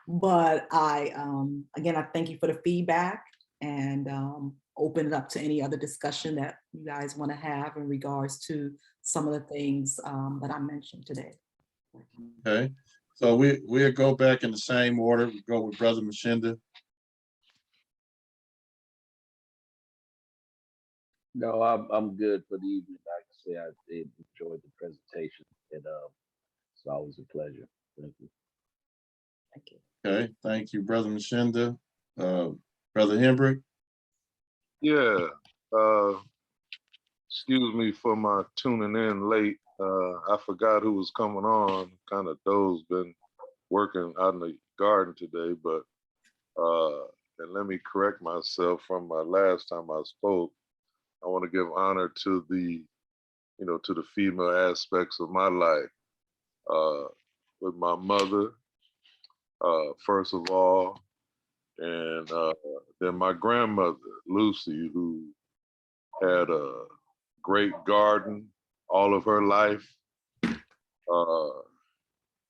But again, I thank you for the feedback and open it up to any other discussion that you guys want to have in regards to some of the things that I mentioned today. Okay. So we'll go back in the same order. We go with Brother Machinda. No, I'm good for the evening. Like I say, I did enjoy the presentation, and it's always a pleasure. Thank you. Thank you. Okay. Thank you, Brother Machinda. Brother Hembrick. Yeah. Excuse me for my tuning in late. I forgot who was coming on. Kind of dozed, been working out in the garden today, but and let me correct myself from my last time I spoke. I want to give honor to the, to the female aspects of my life. With my mother, first of all, and then my grandmother, Lucy, who had a great garden all of her life.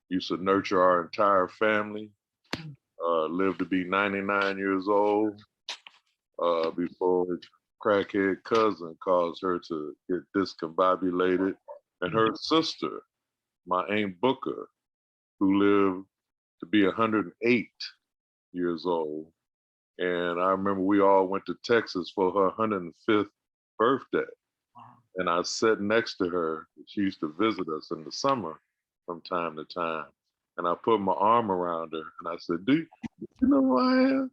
Used to nurture our entire family. Lived to be 99 years old before his crackhead cousin caused her to get discombobulated. And her sister, my Aunt Booker, who lived to be 108 years old. And I remember we all went to Texas for her 105th birthday. And I sat next to her. She used to visit us in the summer from time to time. And I put my arm around her and I said, do you know who I am?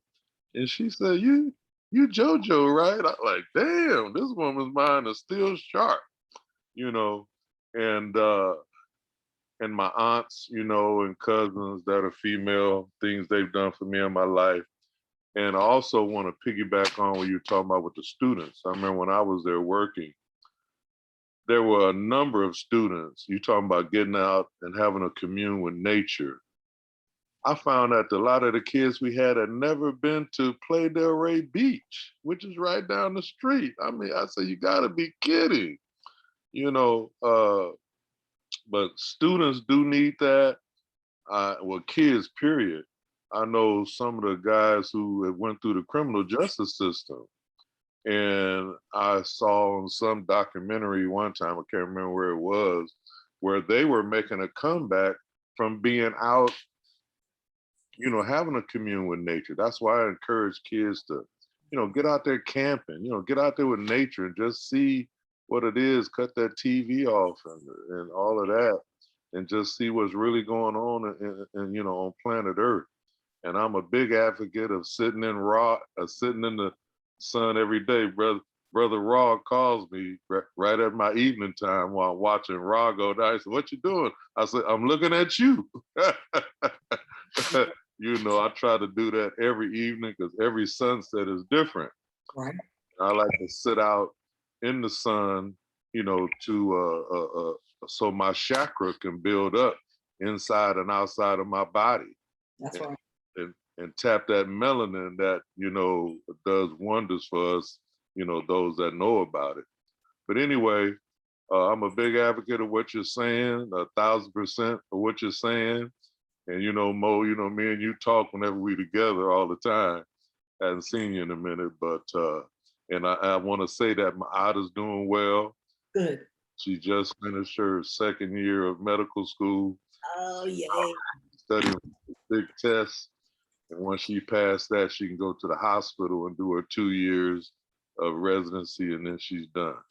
And she said, you JoJo, right? I'm like, damn, this woman's mind is still sharp, and my aunts, and cousins that are female, things they've done for me in my life. And I also want to piggyback on what you're talking about with the students. I remember when I was there working, there were a number of students, you talking about getting out and having a commune with nature. I found out that a lot of the kids we had never been to Playa del Rey Beach, which is right down the street. I mean, I said, you gotta be kidding, but students do need that. Well, kids, period. I know some of the guys who have went through the criminal justice system. And I saw in some documentary one time, I can't remember where it was, where they were making a comeback from being out, having a commune with nature. That's why I encourage kids to, get out there camping, get out there with nature and just see what it is, cut that TV off and all of that, and just see what's really going on on planet Earth. And I'm a big advocate of sitting in the sun every day, brother. Brother Raw calls me right at my evening time while I'm watching Raw go down. He said, "What you doing?" I said, "I'm looking at you." You know, I try to do that every evening because every sunset is different. Right. I like to sit out in the sun, you know, to so my chakra can build up inside and outside of my body. That's right. And tap that melanin that, you know, does wonders for us, you know, those that know about it. But anyway, I'm a big advocate of what you're saying, 1,000% of what you're saying. And, you know, Mo, you know, me and you talk whenever we together all the time. I haven't seen you in a minute, but, and I want to say that my Ada's doing well. Good. She just finished her 2nd year of medical school. Oh, yay. Studying big tests. And once she passed that, she can go to the hospital and do her 2 years of residency, and then she's done.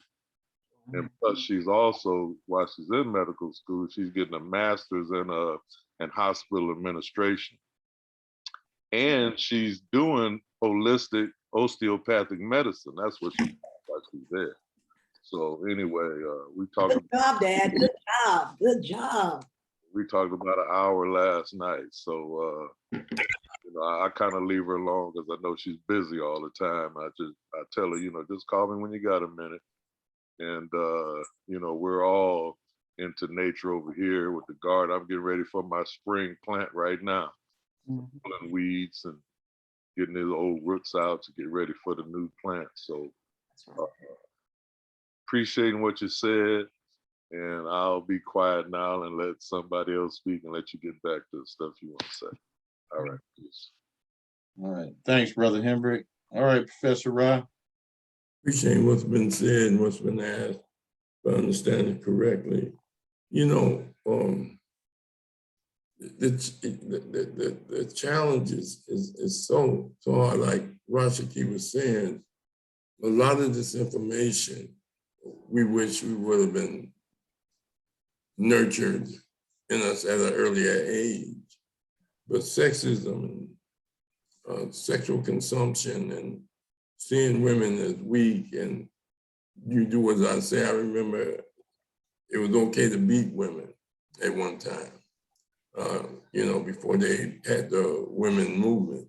And plus, she's also, while she's in medical school, she's getting a master's in hospital administration. And she's doing holistic osteopathic medicine. That's what she's there. So anyway, we talked. Good job, Dad. Good job. Good job. We talked about an hour last night. So you know, I kind of leave her alone because I know she's busy all the time. I tell her, you know, just call me when you got a minute. And you know, we're all into nature over here with the garden. I'm getting ready for my spring plant right now. Pulling weeds and getting these old roots out to get ready for the new plant. So appreciating what you said, and I'll be quiet now and let somebody else speak and let you get back to the stuff you want to say. All right, peace. All right. Thanks, Brother Hendrick. All right, Professor Ra. Appreciate what's been said and what's been asked, if I understand it correctly. You know, the challenge is so hard. Like Rashiki was saying, a lot of this information we wish we would have been nurtured in us at an earlier age. But sexism and sexual consumption and seeing women as weak, and you do as I say. I remember it was okay to beat women at one time, you know, before they had the women movement.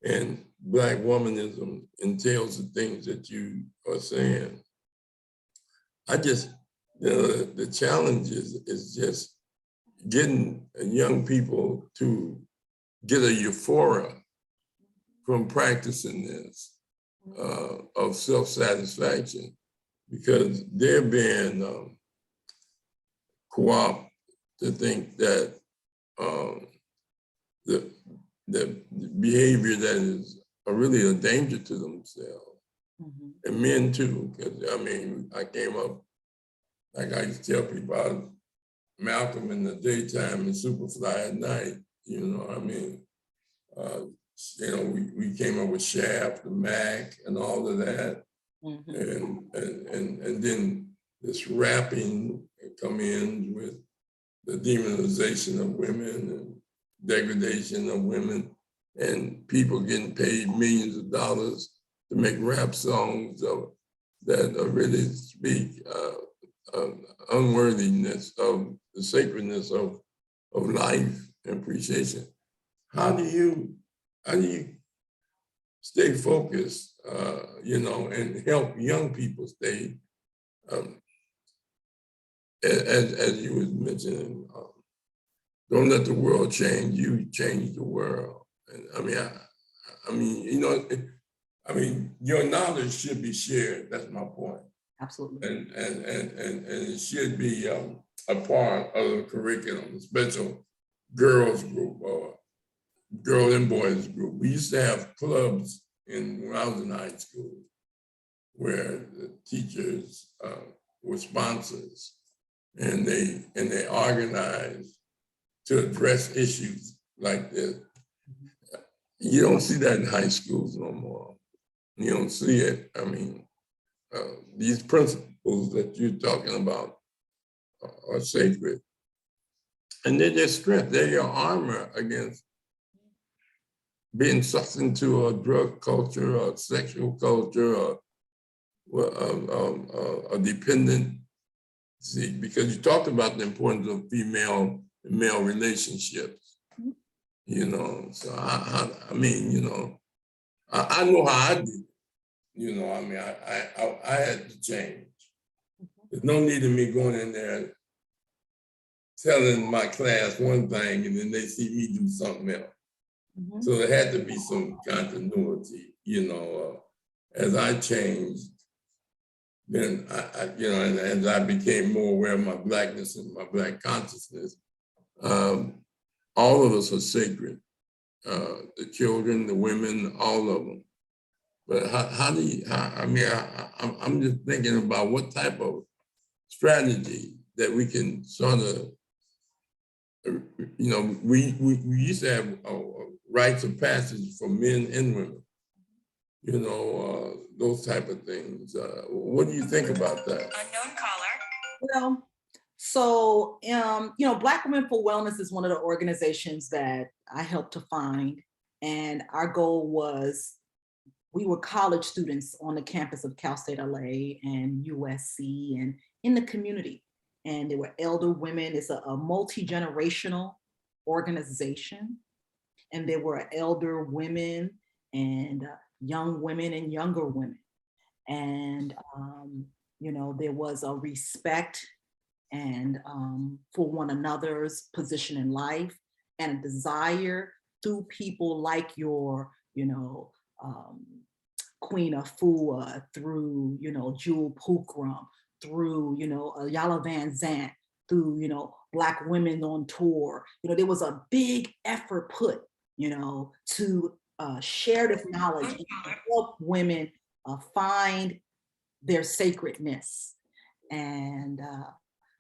And Black womanism entails the things that you are saying. I just, you know, the challenge is just getting young people to get a euphoria from practicing this of self-satisfaction, because they're being co-opted to think that the behavior that is really a danger to themselves. And men too, because I mean, I came up, like I used to tell people, I was Malcolm in the daytime and Superfly at night, you know, I mean, you know, we came up with Shaft, the Mac, and all of that. And then this rapping come in with the demonization of women and degradation of women, and people getting paid millions of dollars to make rap songs that really speak unworthiness of the sacredness of life and appreciation. How do you stay focused, you know, and help young people stay, as you was mentioning, don't let the world change you, change the world. And I mean, you know, I mean, your knowledge should be shared. That's my point. Absolutely. And it should be a part of the curriculum, a special girls group or girl and boys group. We used to have clubs when I was in high school where the teachers were sponsors, and they organized to address issues like this. You don't see that in high schools no more. You don't see it. I mean, these principles that you're talking about are sacred. And they're their strength, they're your armor against being sucked into a drug culture or sexual culture or a dependency, because you talked about the importance of female and male relationships, you know. So I mean, you know, I know how I did it. You know, I mean, I had to change. There's no need of me going in there telling my class one thing and then they see me do something else. So there had to be some continuity, you know, as I changed. Then you know, and as I became more aware of my Blackness and my Black consciousness, all of us are sacred. The children, the women, all of them. But how do you, I mean, I'm just thinking about what type of strategy that we can sort of, you know, we used to have rites of passage for men and women, you know, those type of things. What do you think about that? Unknown caller. Well, so, you know, Black Women for Wellness is one of the organizations that I helped to find. And our goal was, we were college students on the campus of Cal State LA and USC and in the community. And there were elder women. It's a multi-generational organization. And there were elder women and young women and younger women. And, you know, there was a respect and for one another's position in life and a desire through people like your, you know, Queen Afua, through, you know, Jewel Pookrum, through, you know, Ayala Van Zant, through, you know, Black Women on Tour. You know, there was a big effort put, you know, to share this knowledge and help women find their sacredness. And,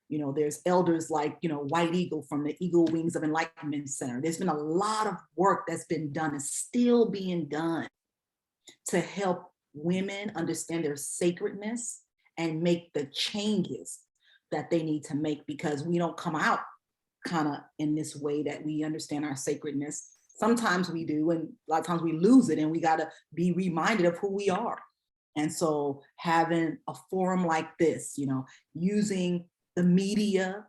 you know, there's elders like, you know, White Eagle from the Eagle Wings of Enlightenment Center. There's been a lot of work that's been done and still being done to help women understand their sacredness and make the changes that they need to make, because we don't come out kind of in this way that we understand our sacredness. Sometimes we do, and a lot of times we lose it, and we got to be reminded of who we are. And so having a forum like this, you know, using the media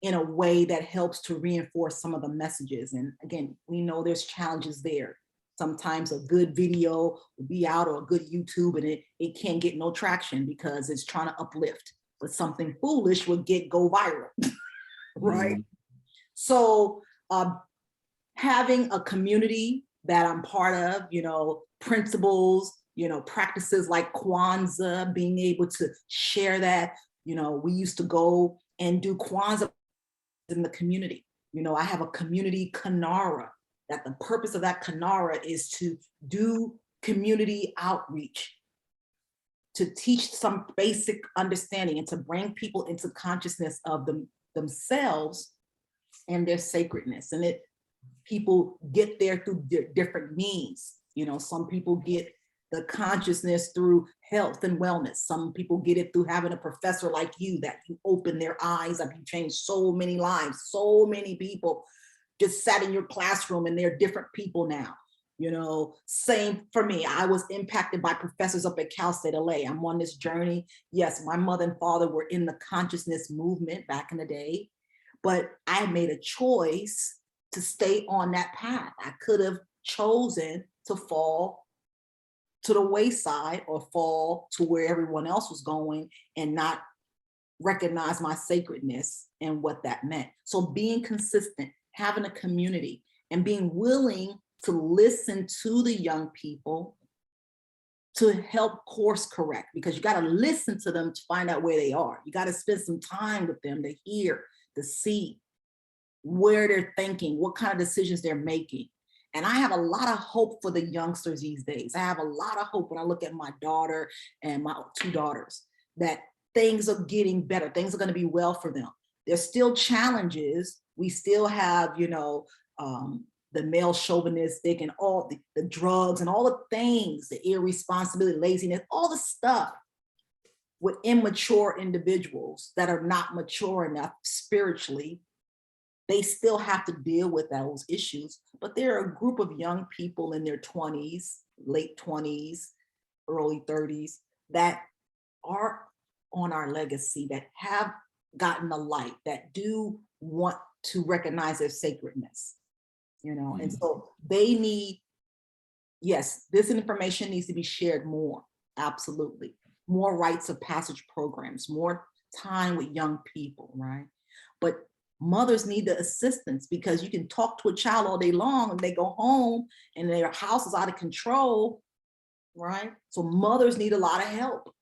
in a way that helps to reinforce some of the messages. And again, we know there's challenges there. Sometimes a good video will be out, or a good YouTube, and it can't get no traction because it's trying to uplift, but something foolish will go viral, right? So having a community that I'm part of, you know, principles, you know, practices like Kwanzaa, being able to share that. You know, we used to go and do Kwanzaa in the community. You know, I have a community Kanara, that the purpose of that Kanara is to do community outreach, to teach some basic understanding and to bring people into consciousness of themselves and their sacredness. And people get there through different means. You know, some people get the consciousness through health and wellness. Some people get it through having a professor like you, that you open their eyes up. You changed so many lives. So many people just sat in your classroom, and they're different people now. You know, same for me. I was impacted by professors up at Cal State LA. I'm on this journey. Yes, my mother and father were in the consciousness movement back in the day, but I made a choice to stay on that path. I could have chosen to fall to the wayside or fall to where everyone else was going and not recognize my sacredness and what that meant. So being consistent, having a community, and being willing to listen to the young people to help course correct, because you got to listen to them to find out where they are. You got to spend some time with them to hear, to see where they're thinking, what kind of decisions they're making. And I have a lot of hope for the youngsters these days. I have a lot of hope when I look at my daughter and my two daughters, that things are getting better. Things are going to be well for them. There's still challenges. We still have, you know, the male chauvinistic and all the drugs and all the things, the irresponsibility, laziness, all the stuff with immature individuals that are not mature enough spiritually. They still have to deal with those issues, but there are a group of young people in their 20s, late 20s, early 30s that are on our legacy, that have gotten the light, that do want to recognize their sacredness, you know, and so they need, yes, this information needs to be shared more, absolutely. More rites of passage programs, more time with young people, right? But mothers need the assistance, because you can talk to a child all day long and they go home and their house is out of control, right? So mothers need a lot of help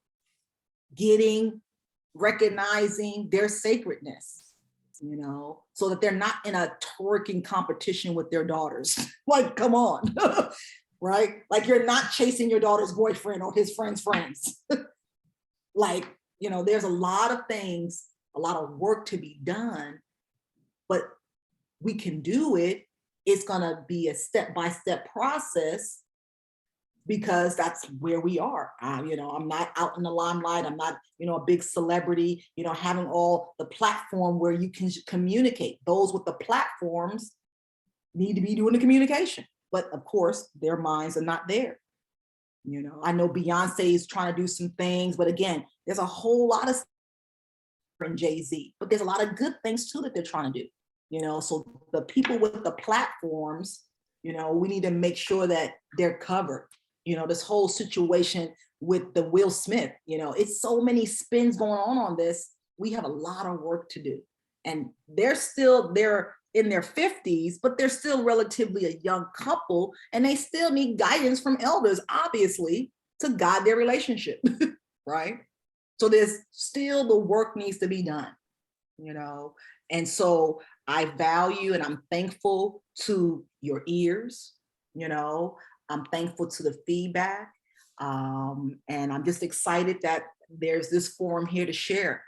recognizing their sacredness, you know, so that they're not in a twerking competition with their daughters. Like, come on, right? Like, you're not chasing your daughter's boyfriend or his friend's friends. Like, you know, there's a lot of things, a lot of work to be done, but we can do it. It's gonna be a step-by-step process, because that's where we are. You know, I'm not out in the limelight. I'm not, you know, a big celebrity, you know, having all the platform where you can communicate. Those with the platforms need to be doing the communication. But of course, their minds are not there. You know, I know Beyonce is trying to do some things, but again, there's a whole lot of stuff in Jay-Z, but there's a lot of good things too that they're trying to do. You know, so the people with the platforms, you know, we need to make sure that they're covered. You know, this whole situation with the Will Smith, you know, it's so many spins going on this. We have a lot of work to do. And they're in their 50s, but they're still relatively a young couple, and they still need guidance from elders, obviously, to guide their relationship, right? So there's still the work needs to be done, you know? And so I value and I'm thankful to your ears, you know? I'm thankful to the feedback, and I'm just excited that there's this forum here to share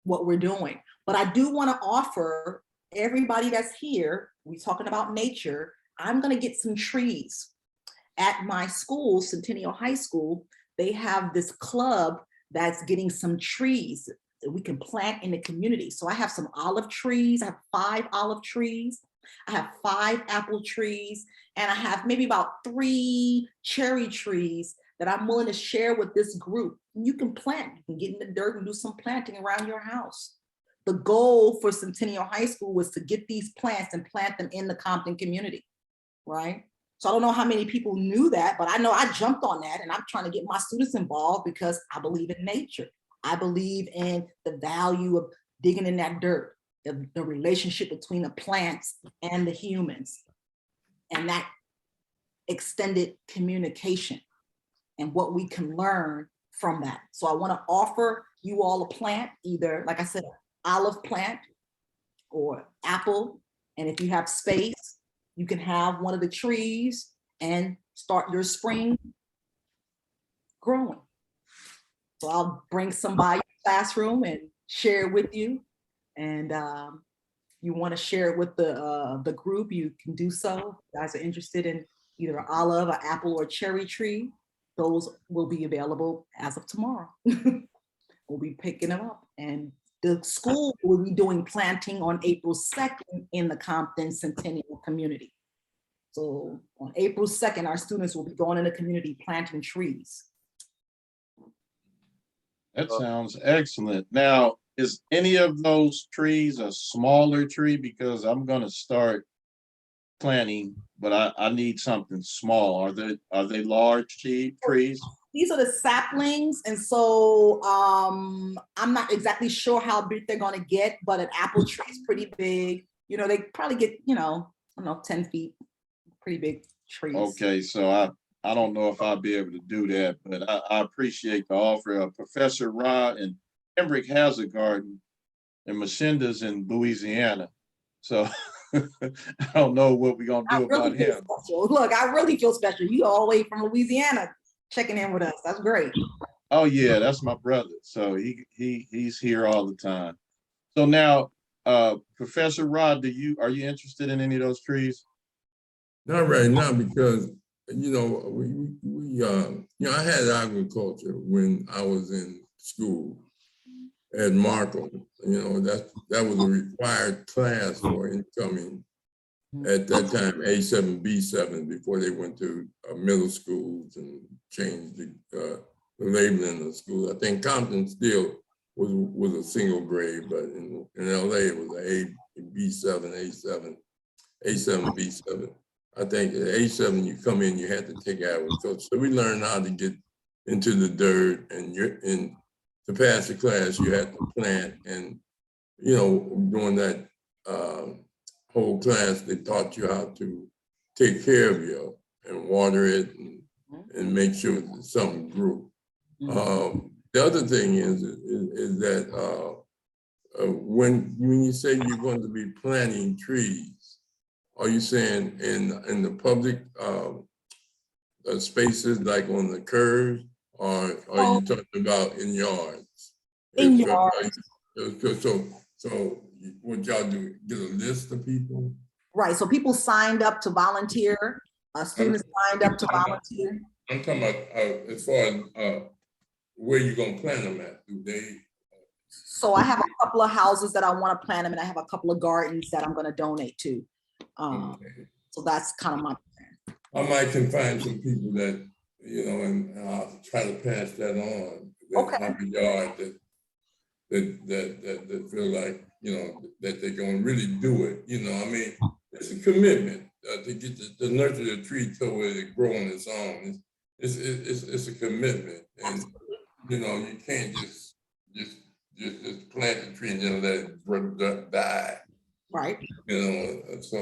what we're doing. But I do want to offer everybody that's here, we're talking about nature, I'm going to get some trees. At my school, Centennial High School, they have this club that's getting some trees that we can plant in the community. So I have some olive trees, I have 5 olive trees, I have 5 apple trees, and I have maybe about 3 cherry trees that I'm willing to share with this group. You can plant, you can get in the dirt and do some planting around your house. The goal for Centennial High School was to get these plants and plant them in the Compton community, right? So I don't know how many people knew that, but I know I jumped on that, and I'm trying to get my students involved because I believe in nature. I believe in the value of digging in that dirt, the relationship between the plants and the humans, and that extended communication and what we can learn from that. So I want to offer you all a plant, either, like I said, olive plant or apple. And if you have space, you can have one of the trees and start your spring growing. So I'll bring some by your classroom and share it with you. And you want to share it with the group, you can do so. If you guys are interested in either an olive, an apple, or cherry tree, those will be available as of tomorrow. We'll be picking them up. And the school will be doing planting on April 2nd in the Compton Centennial community. So on April 2nd, our students will be going in the community planting trees. That sounds excellent. Now, is any of those trees a smaller tree? Because I'm going to start planting, but I need something small. Are they large trees? These are the saplings, and so I'm not exactly sure how big they're going to get, but an apple tree is pretty big. You know, they probably get, you know, I don't know, 10 feet, pretty big trees. Okay, so I don't know if I'll be able to do that, but I appreciate the offer. Professor Rod and Embrick has a garden, and Mashinda's in Louisiana. So I don't know what we're going to do about him. Special. Look, I really feel special. You all the way from Louisiana checking in with us. That's great. Oh yeah, that's my brother. So he's here all the time. So now, Professor Rod, are you interested in any of those trees? Not right now, because you know I had agriculture when I was in school at Markham. You know, that was a required class for incoming At that time, A7, B7, before they went to middle schools and changed the labeling of schools. I think Compton still was a single grade, but in LA it was a B7, A7, A7, B7. I think at A7 you come in, you had to take agriculture. So we learned how to get into the dirt, and to pass the class, you had to plant. And during that whole class, they taught you how to take care of you and water it and make sure that something grew. The other thing is that when you say you're going to be planting trees, are you saying in the public spaces, like on the curves, or are you talking about in yards? In yards. So what y'all do? Get a list of people? Right. So people signed up to volunteer. Students signed up to volunteer. I'm talking about as far as where you gonna plant them at? Do they? So I have a couple of houses that I want to plant them, and I have a couple of gardens that I'm going to donate to. Okay. So that's kind of my plan. I might can find some people that and I'll try to pass that on. That have a yard that feel like that they're gonna really do it. I mean, it's a commitment to get to nurture the tree till it grow on its own. It's a commitment, and you can't just plant the tree and then let it die. Right. So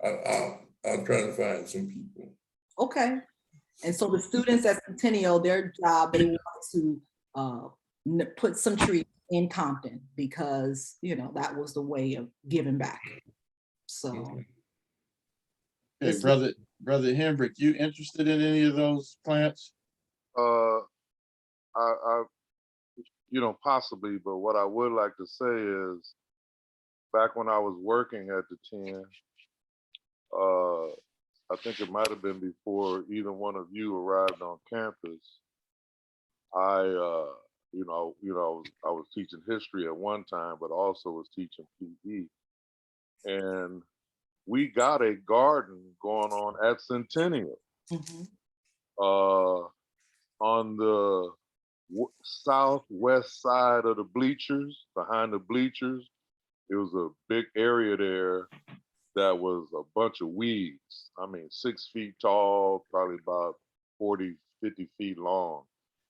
I'll try to find some people. Okay. And so the students at Centennial, their job, they want to put some trees in Compton because that was the way of giving back. So, Hey, brother Hendrick, you interested in any of those plants? I possibly, but what I would like to say is, back when I was working at the CEN, I think it might have been before either one of you arrived on campus. I was teaching history at one time, but also was teaching PE, and we got a garden going on at Centennial. On the southwest side of the bleachers, behind the bleachers, it was a big area there that was a bunch of weeds. I mean, 6 feet tall, probably about 40, 50 feet long.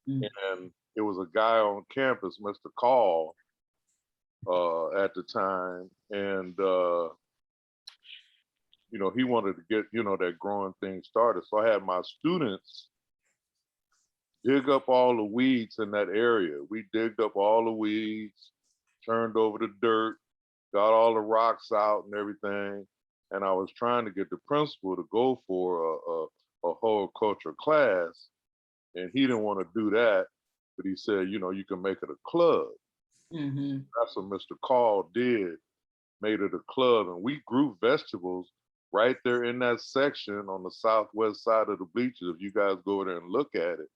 And it was a guy on campus, Mr. Call, at the time. And, he wanted to get, that growing thing started. So I had my students dig up all the weeds in that area. We digged up all the weeds, turned over the dirt, got all the rocks out and everything. And I was trying to get the principal to go for a horticulture class, and he didn't want to do that, but he said, you can make it a club. That's what Mr. Call did, made it a club, and we grew vegetables right there in that section on the southwest side of the bleachers. If you guys go there and look at it,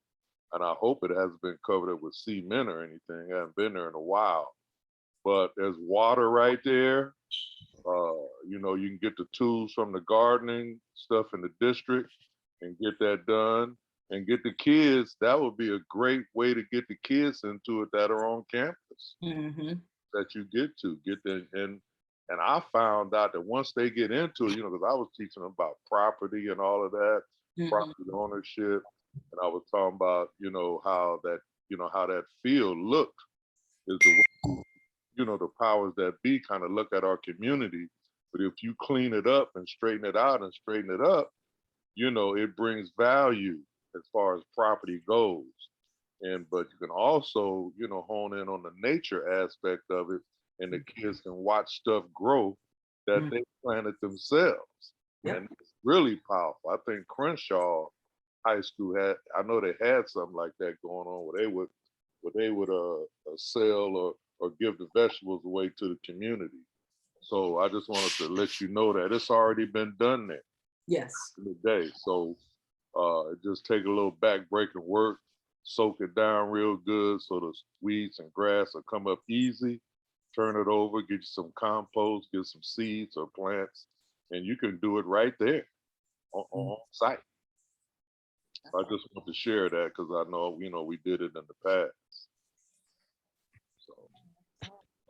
and I hope it hasn't been covered up with cement or anything. I haven't been there in a while, but there's water right there. You can get the tools from the gardening stuff in the district and get that done, and get the kids. That would be a great way to get the kids into it that are on campus. That you get them, and I found out that once they get into it, because I was teaching them about property and all of that, property ownership, and I was talking about how that field looked is the way, the powers that be kind of look at our community. But if you clean it up and straighten it out and straighten it up, it brings value as far as property goes. But you can also, hone in on the nature aspect of it, and the kids can watch stuff grow that they planted themselves. And it's really powerful. I think Crenshaw High School I know they had something like that going on where they would sell or give the vegetables away to the community. So I just wanted to let you know that it's already been done there. Yes. Today. So just take a little back-breaking work, soak it down real good so the weeds and grass will come up easy. Turn it over, get you some compost, get some seeds or plants, and you can do it right there on site. I just want to share that because I know, you know, we did it in the past. So,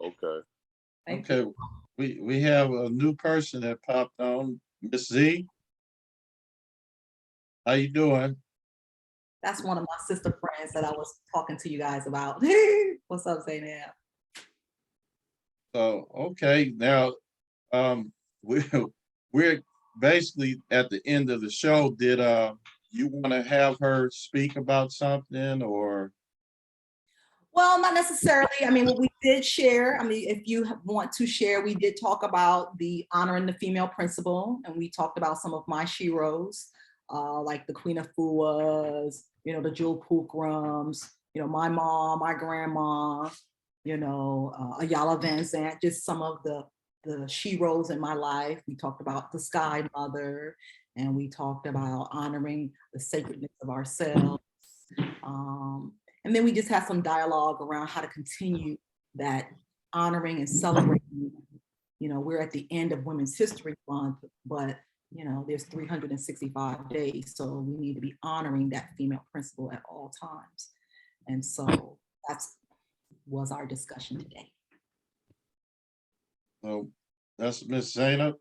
okay. Thank Okay, you. we have a new person that popped on, Miss Z. How you doing? That's one of my sister friends that I was talking to you guys about. What's up, Zaynab? So, okay, now, we, we're basically at the end of the show. Did, you want to have her speak about something or? Well, not necessarily. I mean, what we did share, I mean, if you want to share, we did talk about the honoring the female principal, and we talked about some of my sheroes, like the Queen of Fuas, you know, the Jewel Pookrums, you know, my mom, my grandma, you know, Ayala Van Zant, just some of the sheroes in my life. We talked about the Sky Mother, and we talked about honoring the sacredness of ourselves. And then we just had some dialogue around how to continue that honoring and celebrating. You know, we're at the end of Women's History Month, but you know, there's 365 days, so we need to be honoring that female principle at all times. And so that's was our discussion today. So that's Miss Zainab.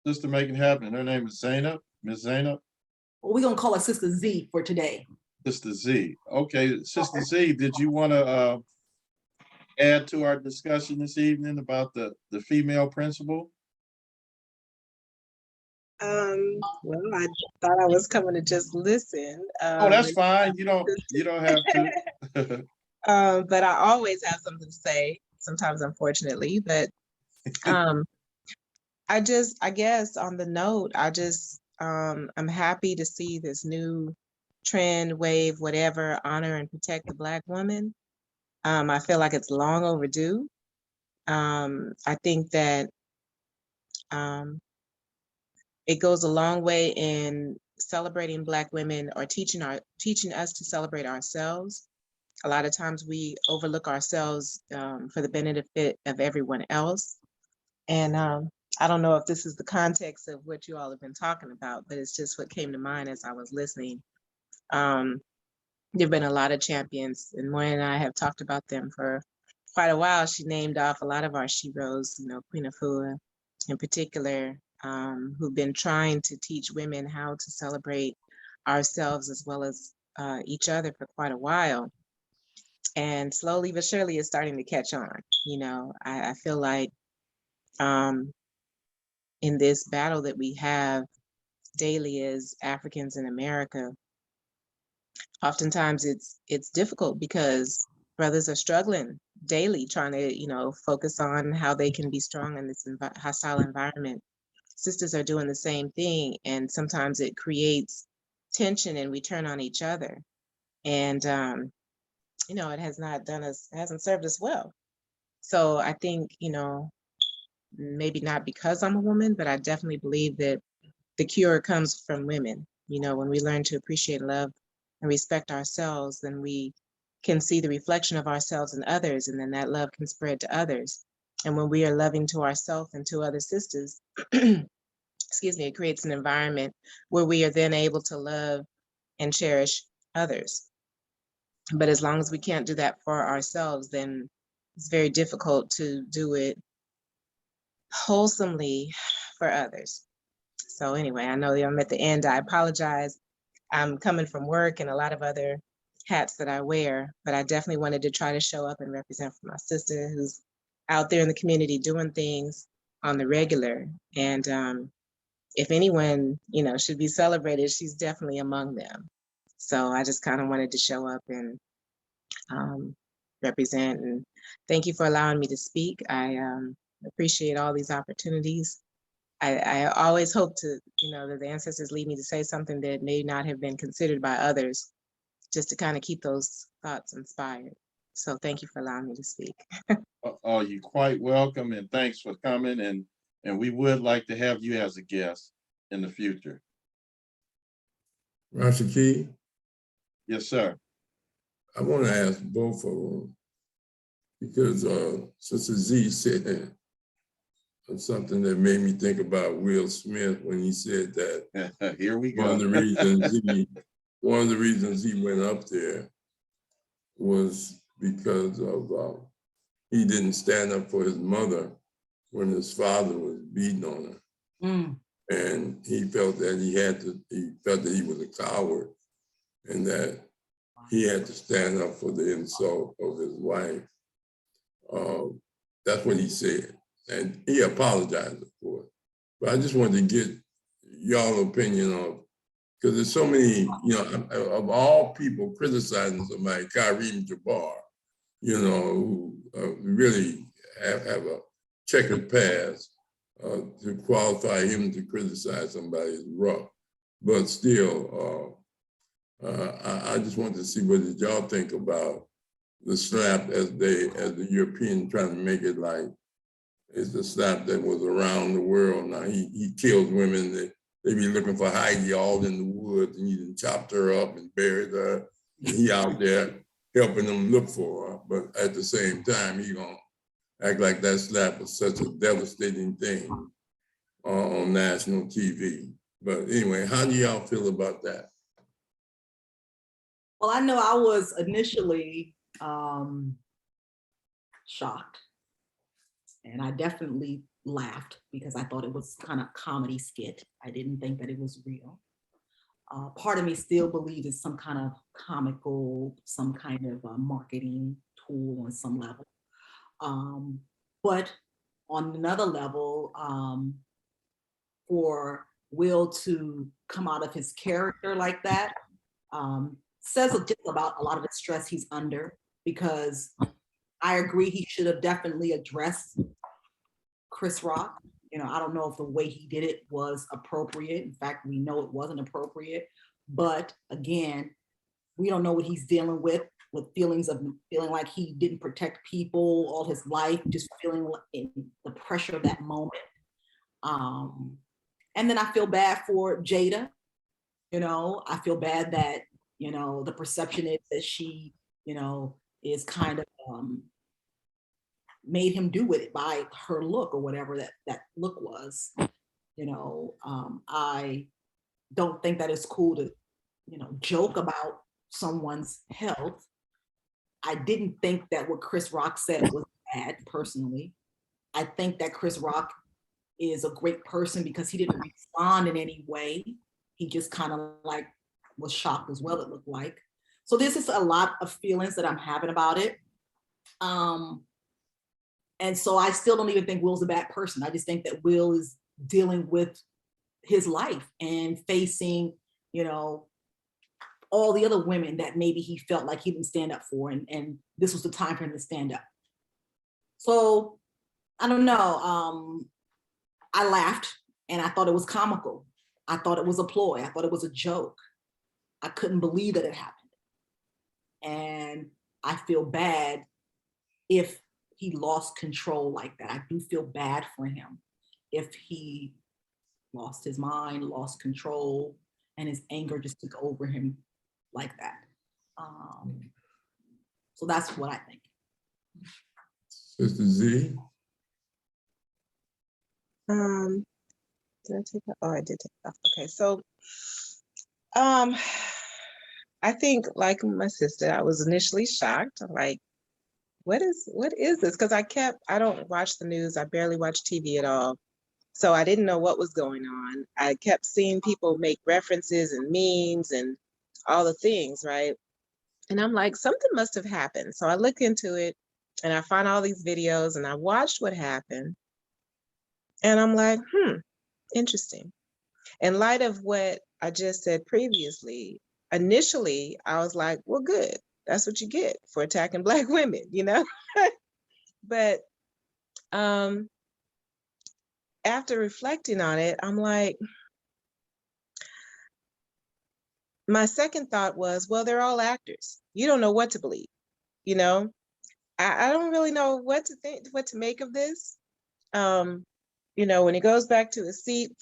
Sister Make It Happen. Her name is Zainab, Miss Zainab. Well, we're gonna call her Sister Z for today. Sister Z. Okay, Sister Z, did you want to add to our discussion this evening about the female principal? Well, I thought I was coming to just listen. Oh, that's fine. You don't have to. But I always have something to say, sometimes unfortunately, but I guess on the note, I'm happy to see this new trend, wave, whatever, honor and protect the Black woman. I feel like it's long overdue. I think that it goes a long way in celebrating Black women or teaching us to celebrate ourselves. A lot of times we overlook ourselves for the benefit of everyone else. And I don't know if this is the context of what you all have been talking about, but it's just what came to mind as I was listening. There've been a lot of champions, and Moya and I have talked about them for quite a while. She named off a lot of our sheroes, you know, Queen Afua in particular, who've been trying to teach women how to celebrate ourselves as well as each other for quite a while. And slowly but surely it's starting to catch on. You know, I feel like in this battle that we have daily as Africans in America, oftentimes it's difficult because brothers are struggling daily trying to, you know, focus on how they can be strong in this hostile environment. Sisters are doing the same thing, and sometimes it creates tension and we turn on each other. And you know, it hasn't served us well. So I think, you know, maybe not because I'm a woman, but I definitely believe that the cure comes from women. You know, when we learn to appreciate, love, and respect ourselves, then we can see the reflection of ourselves in others, and then that love can spread to others. And when we are loving to ourselves and to other sisters, excuse me, it creates an environment where we are then able to love and cherish others. But as long as we can't do that for ourselves, then it's very difficult to do it wholesomely for others. So anyway, I know I'm at the end. I apologize. I'm coming from work and a lot of other hats that I wear, but I definitely wanted to try to show up and represent for my sister who's out there in the community doing things on the regular. And if anyone, you know, should be celebrated, she's definitely among them. So I just kind of wanted to show up and represent, and thank you for allowing me to speak. I appreciate all these opportunities. I always hope to, you know, that the ancestors lead me to say something that may not have been considered by others, just to kind of keep those thoughts inspired. So thank you for allowing me to speak. Oh, you're quite welcome, and thanks for coming. And we would like to have you as a guest in the future. Rashaki, Yes, sir. I want to ask both of them because Sister Z said something that made me think about Will Smith when he said that Here we one go. of the reasons he went up there was because of he didn't stand up for his mother when his father was beating on her. Mm. And he felt that he felt that he was a coward and that he had to stand up for the insult of his wife. That's what he said. And he apologized, of course. But I just wanted to get y'all opinion on, because there's so many, of all people criticizing somebody, Kareem Jabbar, who really have a checkered past, to qualify him to criticize somebody is rough. But still, I just wanted to see what did y'all think about the slap as the European trying to make it like it's the slap that was around the world. Now he kills women that they be looking for Heidi all in the woods, and he chopped her up and buried her. And he out there helping them look for her. But at the same time, he gonna act like that slap was such a devastating thing on national TV. But anyway, how do y'all feel about that? Well, I know I was initially shocked, and I definitely laughed because I thought it was kind of comedy skit. I didn't think that it was real. Part of me still believes it's some kind of comical, some kind of marketing tool on some level. But on another level, for Will to come out of his character like that says just about a lot of the stress he's under, because I agree he should have definitely addressed Chris Rock. I don't know if the way he did it was appropriate. In fact, we know it wasn't appropriate. But again, we don't know what he's dealing with feelings of feeling like he didn't protect people all his life, just feeling in the pressure of that moment. And then I feel bad for Jada. I feel bad that, the perception is that she, is kind of made him do it by her look or whatever that look was. I don't think that it's cool to, joke about someone's health. I didn't think that what Chris Rock said was bad personally. I think that Chris Rock is a great person because he didn't respond in any way. He just kind of like was shocked as well, it looked like. So this is a lot of feelings that I'm having about it. And so I still don't even think Will's a bad person. I just think that Will is dealing with his life and facing, all the other women that maybe he felt like he didn't stand up for. And this was the time for him to stand up. So I don't know. I laughed and I thought it was comical. I thought it was a ploy. I thought it was a joke. I couldn't believe that it happened. And I feel bad if he lost control like that. I do feel bad for him if he lost his mind, lost control, and his anger just took over him like that. So that's what I think. Sister Z? Did I take that? Oh, I did take that. Okay, so I think like my sister, I was initially shocked. I'm like, what is this? Because I don't watch the news. I barely watch TV at all. So I didn't know what was going on. I kept seeing people make references and memes and all the things, right? And I'm like, something must have happened. So I look into it and I find all these videos and I watched what happened. And I'm like, interesting. In light of what I just said previously, initially I was like, well, good. That's what you get for attacking Black women, But after reflecting on it, I'm like, my second thought was, well, they're all actors. You don't know what to believe, I don't really know what to think, what to make of this. When he goes back to his seat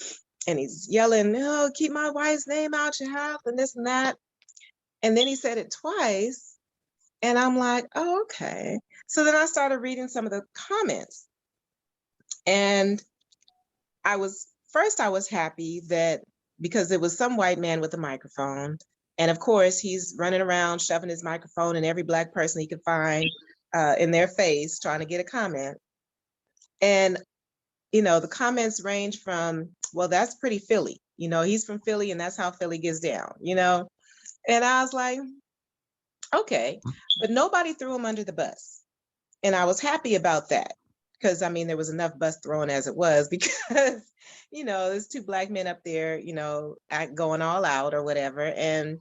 and he's yelling, "Oh, keep my wife's name out your mouth," and this and that. And then he said it twice. And I'm like, oh, okay. So then I started reading some of the comments. And I was happy that because it was some white man with a microphone. And of course, he's running around shoving his microphone in every Black person he could find in their face, trying to get a comment. And, you know, the comments range from, well, that's pretty Philly. You know, he's from Philly and that's how Philly gets down, you know? And I was like, okay, but nobody threw him under the bus. And I was happy about that because I mean, there was enough bus throwing as it was because, you know, there's two Black men up there, you know, going all out or whatever. And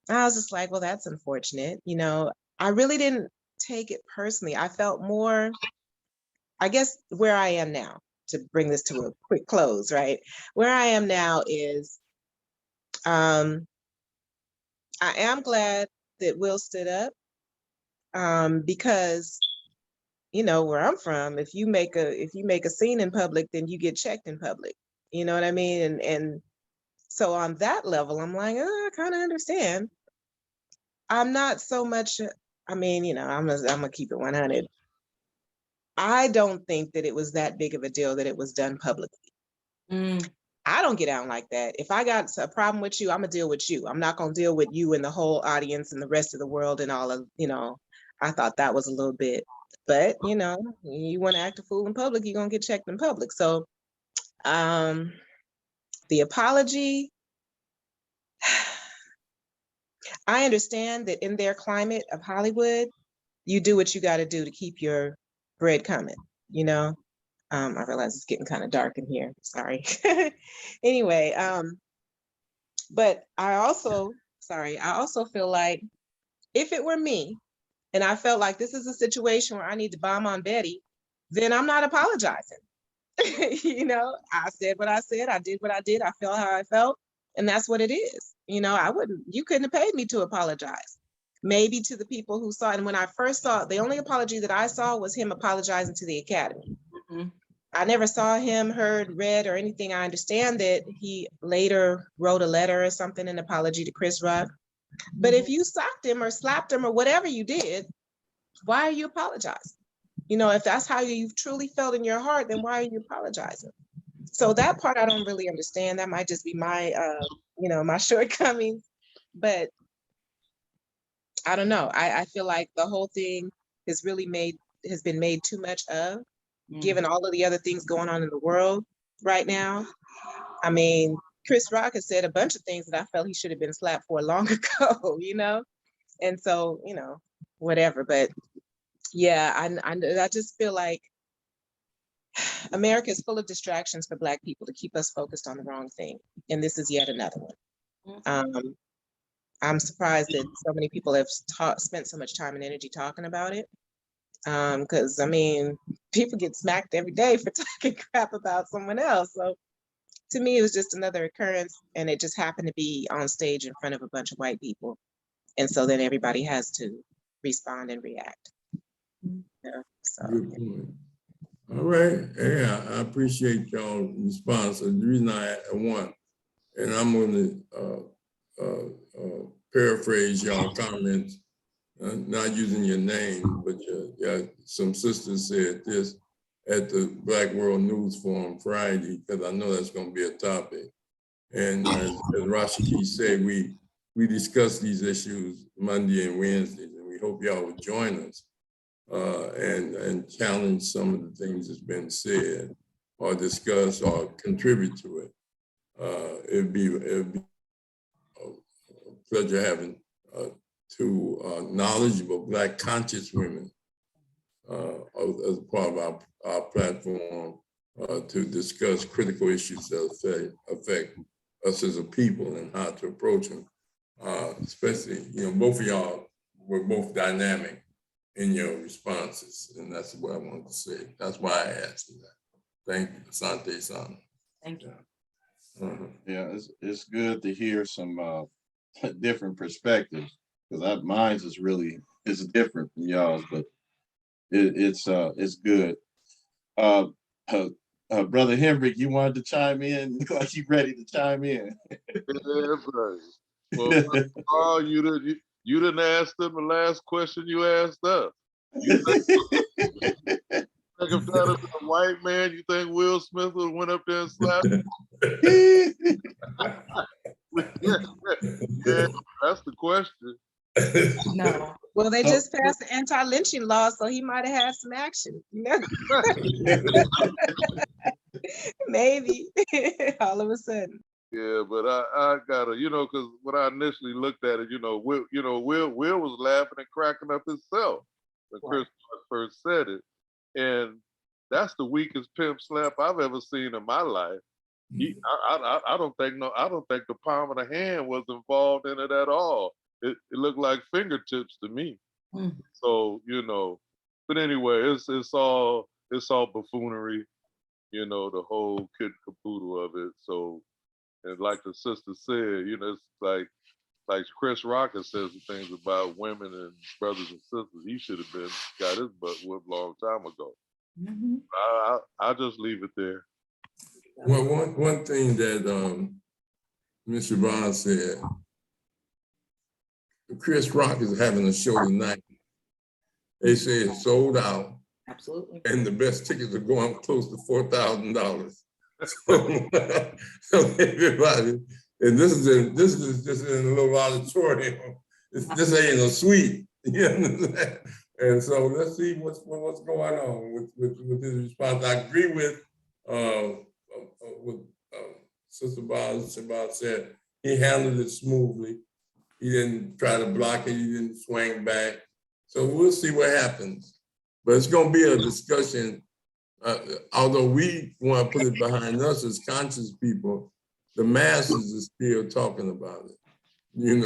I was just like, well, that's unfortunate. You know, I really didn't take it personally. I felt more, I guess where I am now, to bring this to a quick close, right? Where I am now is I am glad that Will stood up because you know where I'm from, if you make a scene in public, then you get checked in public. You know what I mean? And so on that level, I'm like, I kind of understand. I'm not so much, I mean, you know, I'm gonna keep it 100. I don't think that it was that big of a deal that it was done publicly. I don't get down like that. If I got a problem with you, I'm gonna deal with you. I'm not gonna deal with you and the whole audience and the rest of the world and all of, you know, I thought that was a little bit, but you know, you want to act a fool in public, you're gonna get checked in public. So the apology, I understand that in their climate of Hollywood, you do what you got to do to keep your bread coming, you know. I realize it's getting kind of dark in here. Sorry. Anyway, but I also feel like if it were me and I felt like this is a situation where I need to bomb on Betty, then I'm not apologizing. You know, I said what I said, I did what I did, I felt how I felt, and that's what it is. You know, you couldn't have paid me to apologize. Maybe to the people who saw it. And when I first saw it, the only apology that I saw was him apologizing to the Academy. I never saw him, heard, read, or anything. I understand that he later wrote a letter or something, an apology to Chris Rock. But if you socked him or slapped him or whatever you did, why are you apologizing? You know, if that's how you truly felt in your heart, then why are you apologizing? So that part I don't really understand. That might just be my, you know, my shortcomings. But I don't know. I feel like the whole thing has been made too much of, given all of the other things going on in the world right now. I mean, Chris Rock has said a bunch of things that I felt he should have been slapped for long ago, you know? And so, you know, whatever. But yeah, I just feel like America is full of distractions for Black people to keep us focused on the wrong thing. And this is yet another one. I'm surprised that so many people have spent so much time and energy talking about it. Because I mean, people get smacked every day for talking crap about someone else. So to me, it was just another occurrence, and it just happened to be on stage in front of a bunch of white people. And so then everybody has to respond and react. Yeah, so. Good point. All right. Yeah, I appreciate y'all's response. The reason I want, and I'm going to paraphrase y'all comments, not using your name, but some sisters said this at the Black World News Forum Friday, because I know that's going to be a topic. And as Rashiki said, we discuss these issues Monday and Wednesdays, and we hope y'all will join us and challenge some of the things that's been said or discuss or contribute to it. It'd be a pleasure having two knowledgeable Black conscious women as part of our platform to discuss critical issues that affect us as a people and how to approach them. Especially, you know, both of y'all were both dynamic in your responses, and that's what I wanted to say. That's why I asked you that. Thank you, Asante-san. Thank you. Yeah, it's good to hear some different perspectives, because mine's is different from y'all's, but it's good. Brother Hendrick, you wanted to chime in? Look like you ready to chime in. Yeah, buddy. Well, you didn't ask them the last question you asked us. Like if that was a white man, you think Will Smith would have went up there and slapped him? Yeah, that's the question. No. Well, they just passed the anti-lynching law, so he might have had some action, you know? Maybe, all of a sudden. Yeah, but I gotta, because when I initially looked at it, Will was laughing and cracking up himself when Chris Rock first said it, and that's the weakest pimp slap I've ever seen in my life. I don't think the palm of the hand was involved in it at all. It looked like fingertips to me. Mm. So but anyway, it's all buffoonery, the whole kid caboodle of it. So, and like the sister said, it's like Chris Rock has said some things about women and brothers and sisters. He should have got his butt whipped a long time ago. Mm-hmm. I'll just leave it there. Well, one thing that Mr. Bond said, Chris Rock is having a show tonight. They say it's sold out. Absolutely. And the best tickets are going close to $4,000. So everybody, and this is just in a little auditorium. This ain't a suite. You understand? And so let's see what's going on with this response. I agree with Sister Bob said. He handled it smoothly. He didn't try to block it. He didn't swing back. So we'll see what happens. But it's going to be a discussion. Although we want to put it behind us as conscious people, the masses are still talking about it. I mean,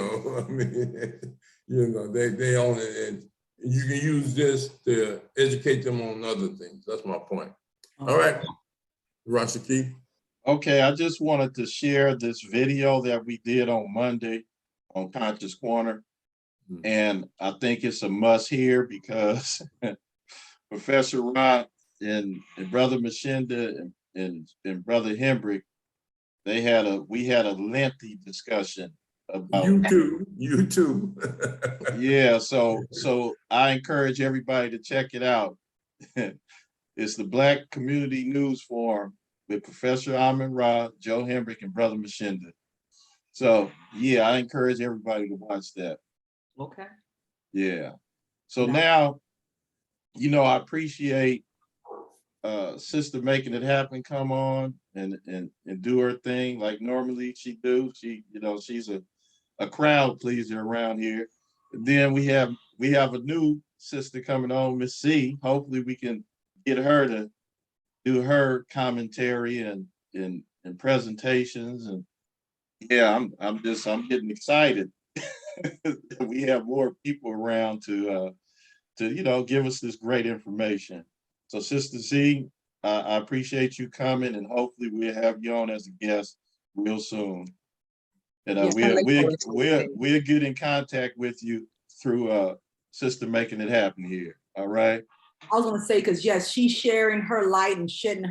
they own it, and you can use this to educate them on other things. That's my point. All right, Rashaki. Okay, I just wanted to share this video that we did on Monday on Conscious Corner. And I think it's a must hear because Professor Rod and Brother Machinda and Brother Hembrick, we had a lengthy discussion about you too. Yeah, so I encourage everybody to check it out. It's the Black Community News Forum with Professor Amin Ra, Joe Hembrick, and Brother Machinda. So yeah, I encourage everybody to watch that. Okay. Yeah. So now, I appreciate Sister making it happen, come on and do her thing like normally she do. She's a crowd pleaser around here. And then we have a new sister coming on, Miss C. Hopefully we can get her to do her commentary and presentations. And yeah, I'm getting excited. We have more people around to give us this great information. So Sister C, I appreciate you coming, and hopefully we'll have you on as a guest real soon. And we'll get in contact with you through Sister making it happen here. All right. I was going to say, because yes, she's sharing her light and shedding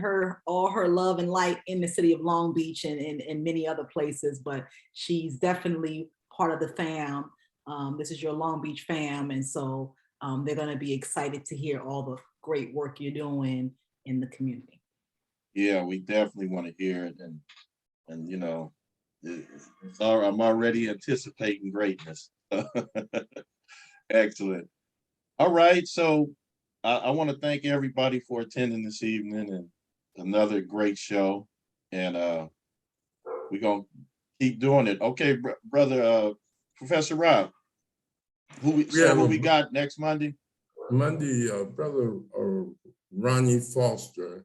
all her love and light in the city of Long Beach and many other places, but she's definitely part of the fam. This is your Long Beach fam. And so they're going to be excited to hear all the great work you're doing in the community. Yeah, we definitely want to hear it. And I'm already anticipating greatness. Excellent. All right. So I want to thank everybody for attending this evening, and another great show. And we're going to keep doing it. Okay, brother, Professor Rob, who we got next Monday? Monday, Brother Ronnie Foster.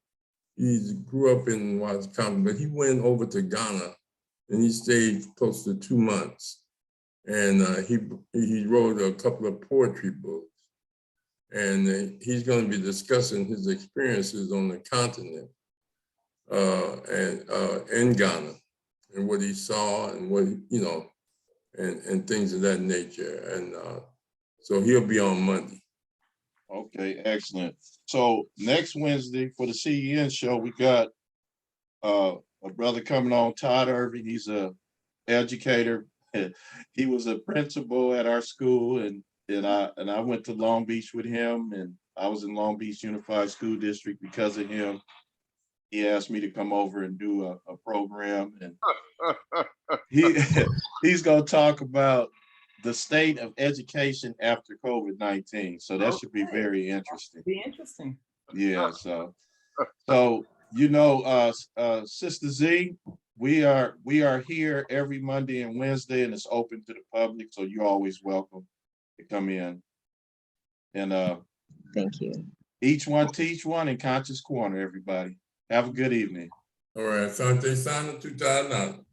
He grew up in Wisconsin, but he went over to Ghana and he stayed close to 2 months. And he wrote a couple of poetry books. And he's going to be discussing his experiences on the continent and in Ghana, and what he saw and what, and things of that nature. And so he'll be on Monday. Okay, excellent. So next Wednesday for the CEN show, we got a brother coming on, Todd Irving. He's a educator. He was a principal at our school, and I went to Long Beach with him, and I was in Long Beach Unified School District because of him. He asked me to come over and do a program, and he's going to talk about the state of education after COVID-19. So that should be very interesting. Be interesting. Yeah. So you know, Sister Z, we are here every Monday and Wednesday, and it's open to the public. So you're always welcome to come in. And Thank you. each one teach one in Conscious Corner, everybody. Have a good evening. All right, Asante Sana, Tuta Anana.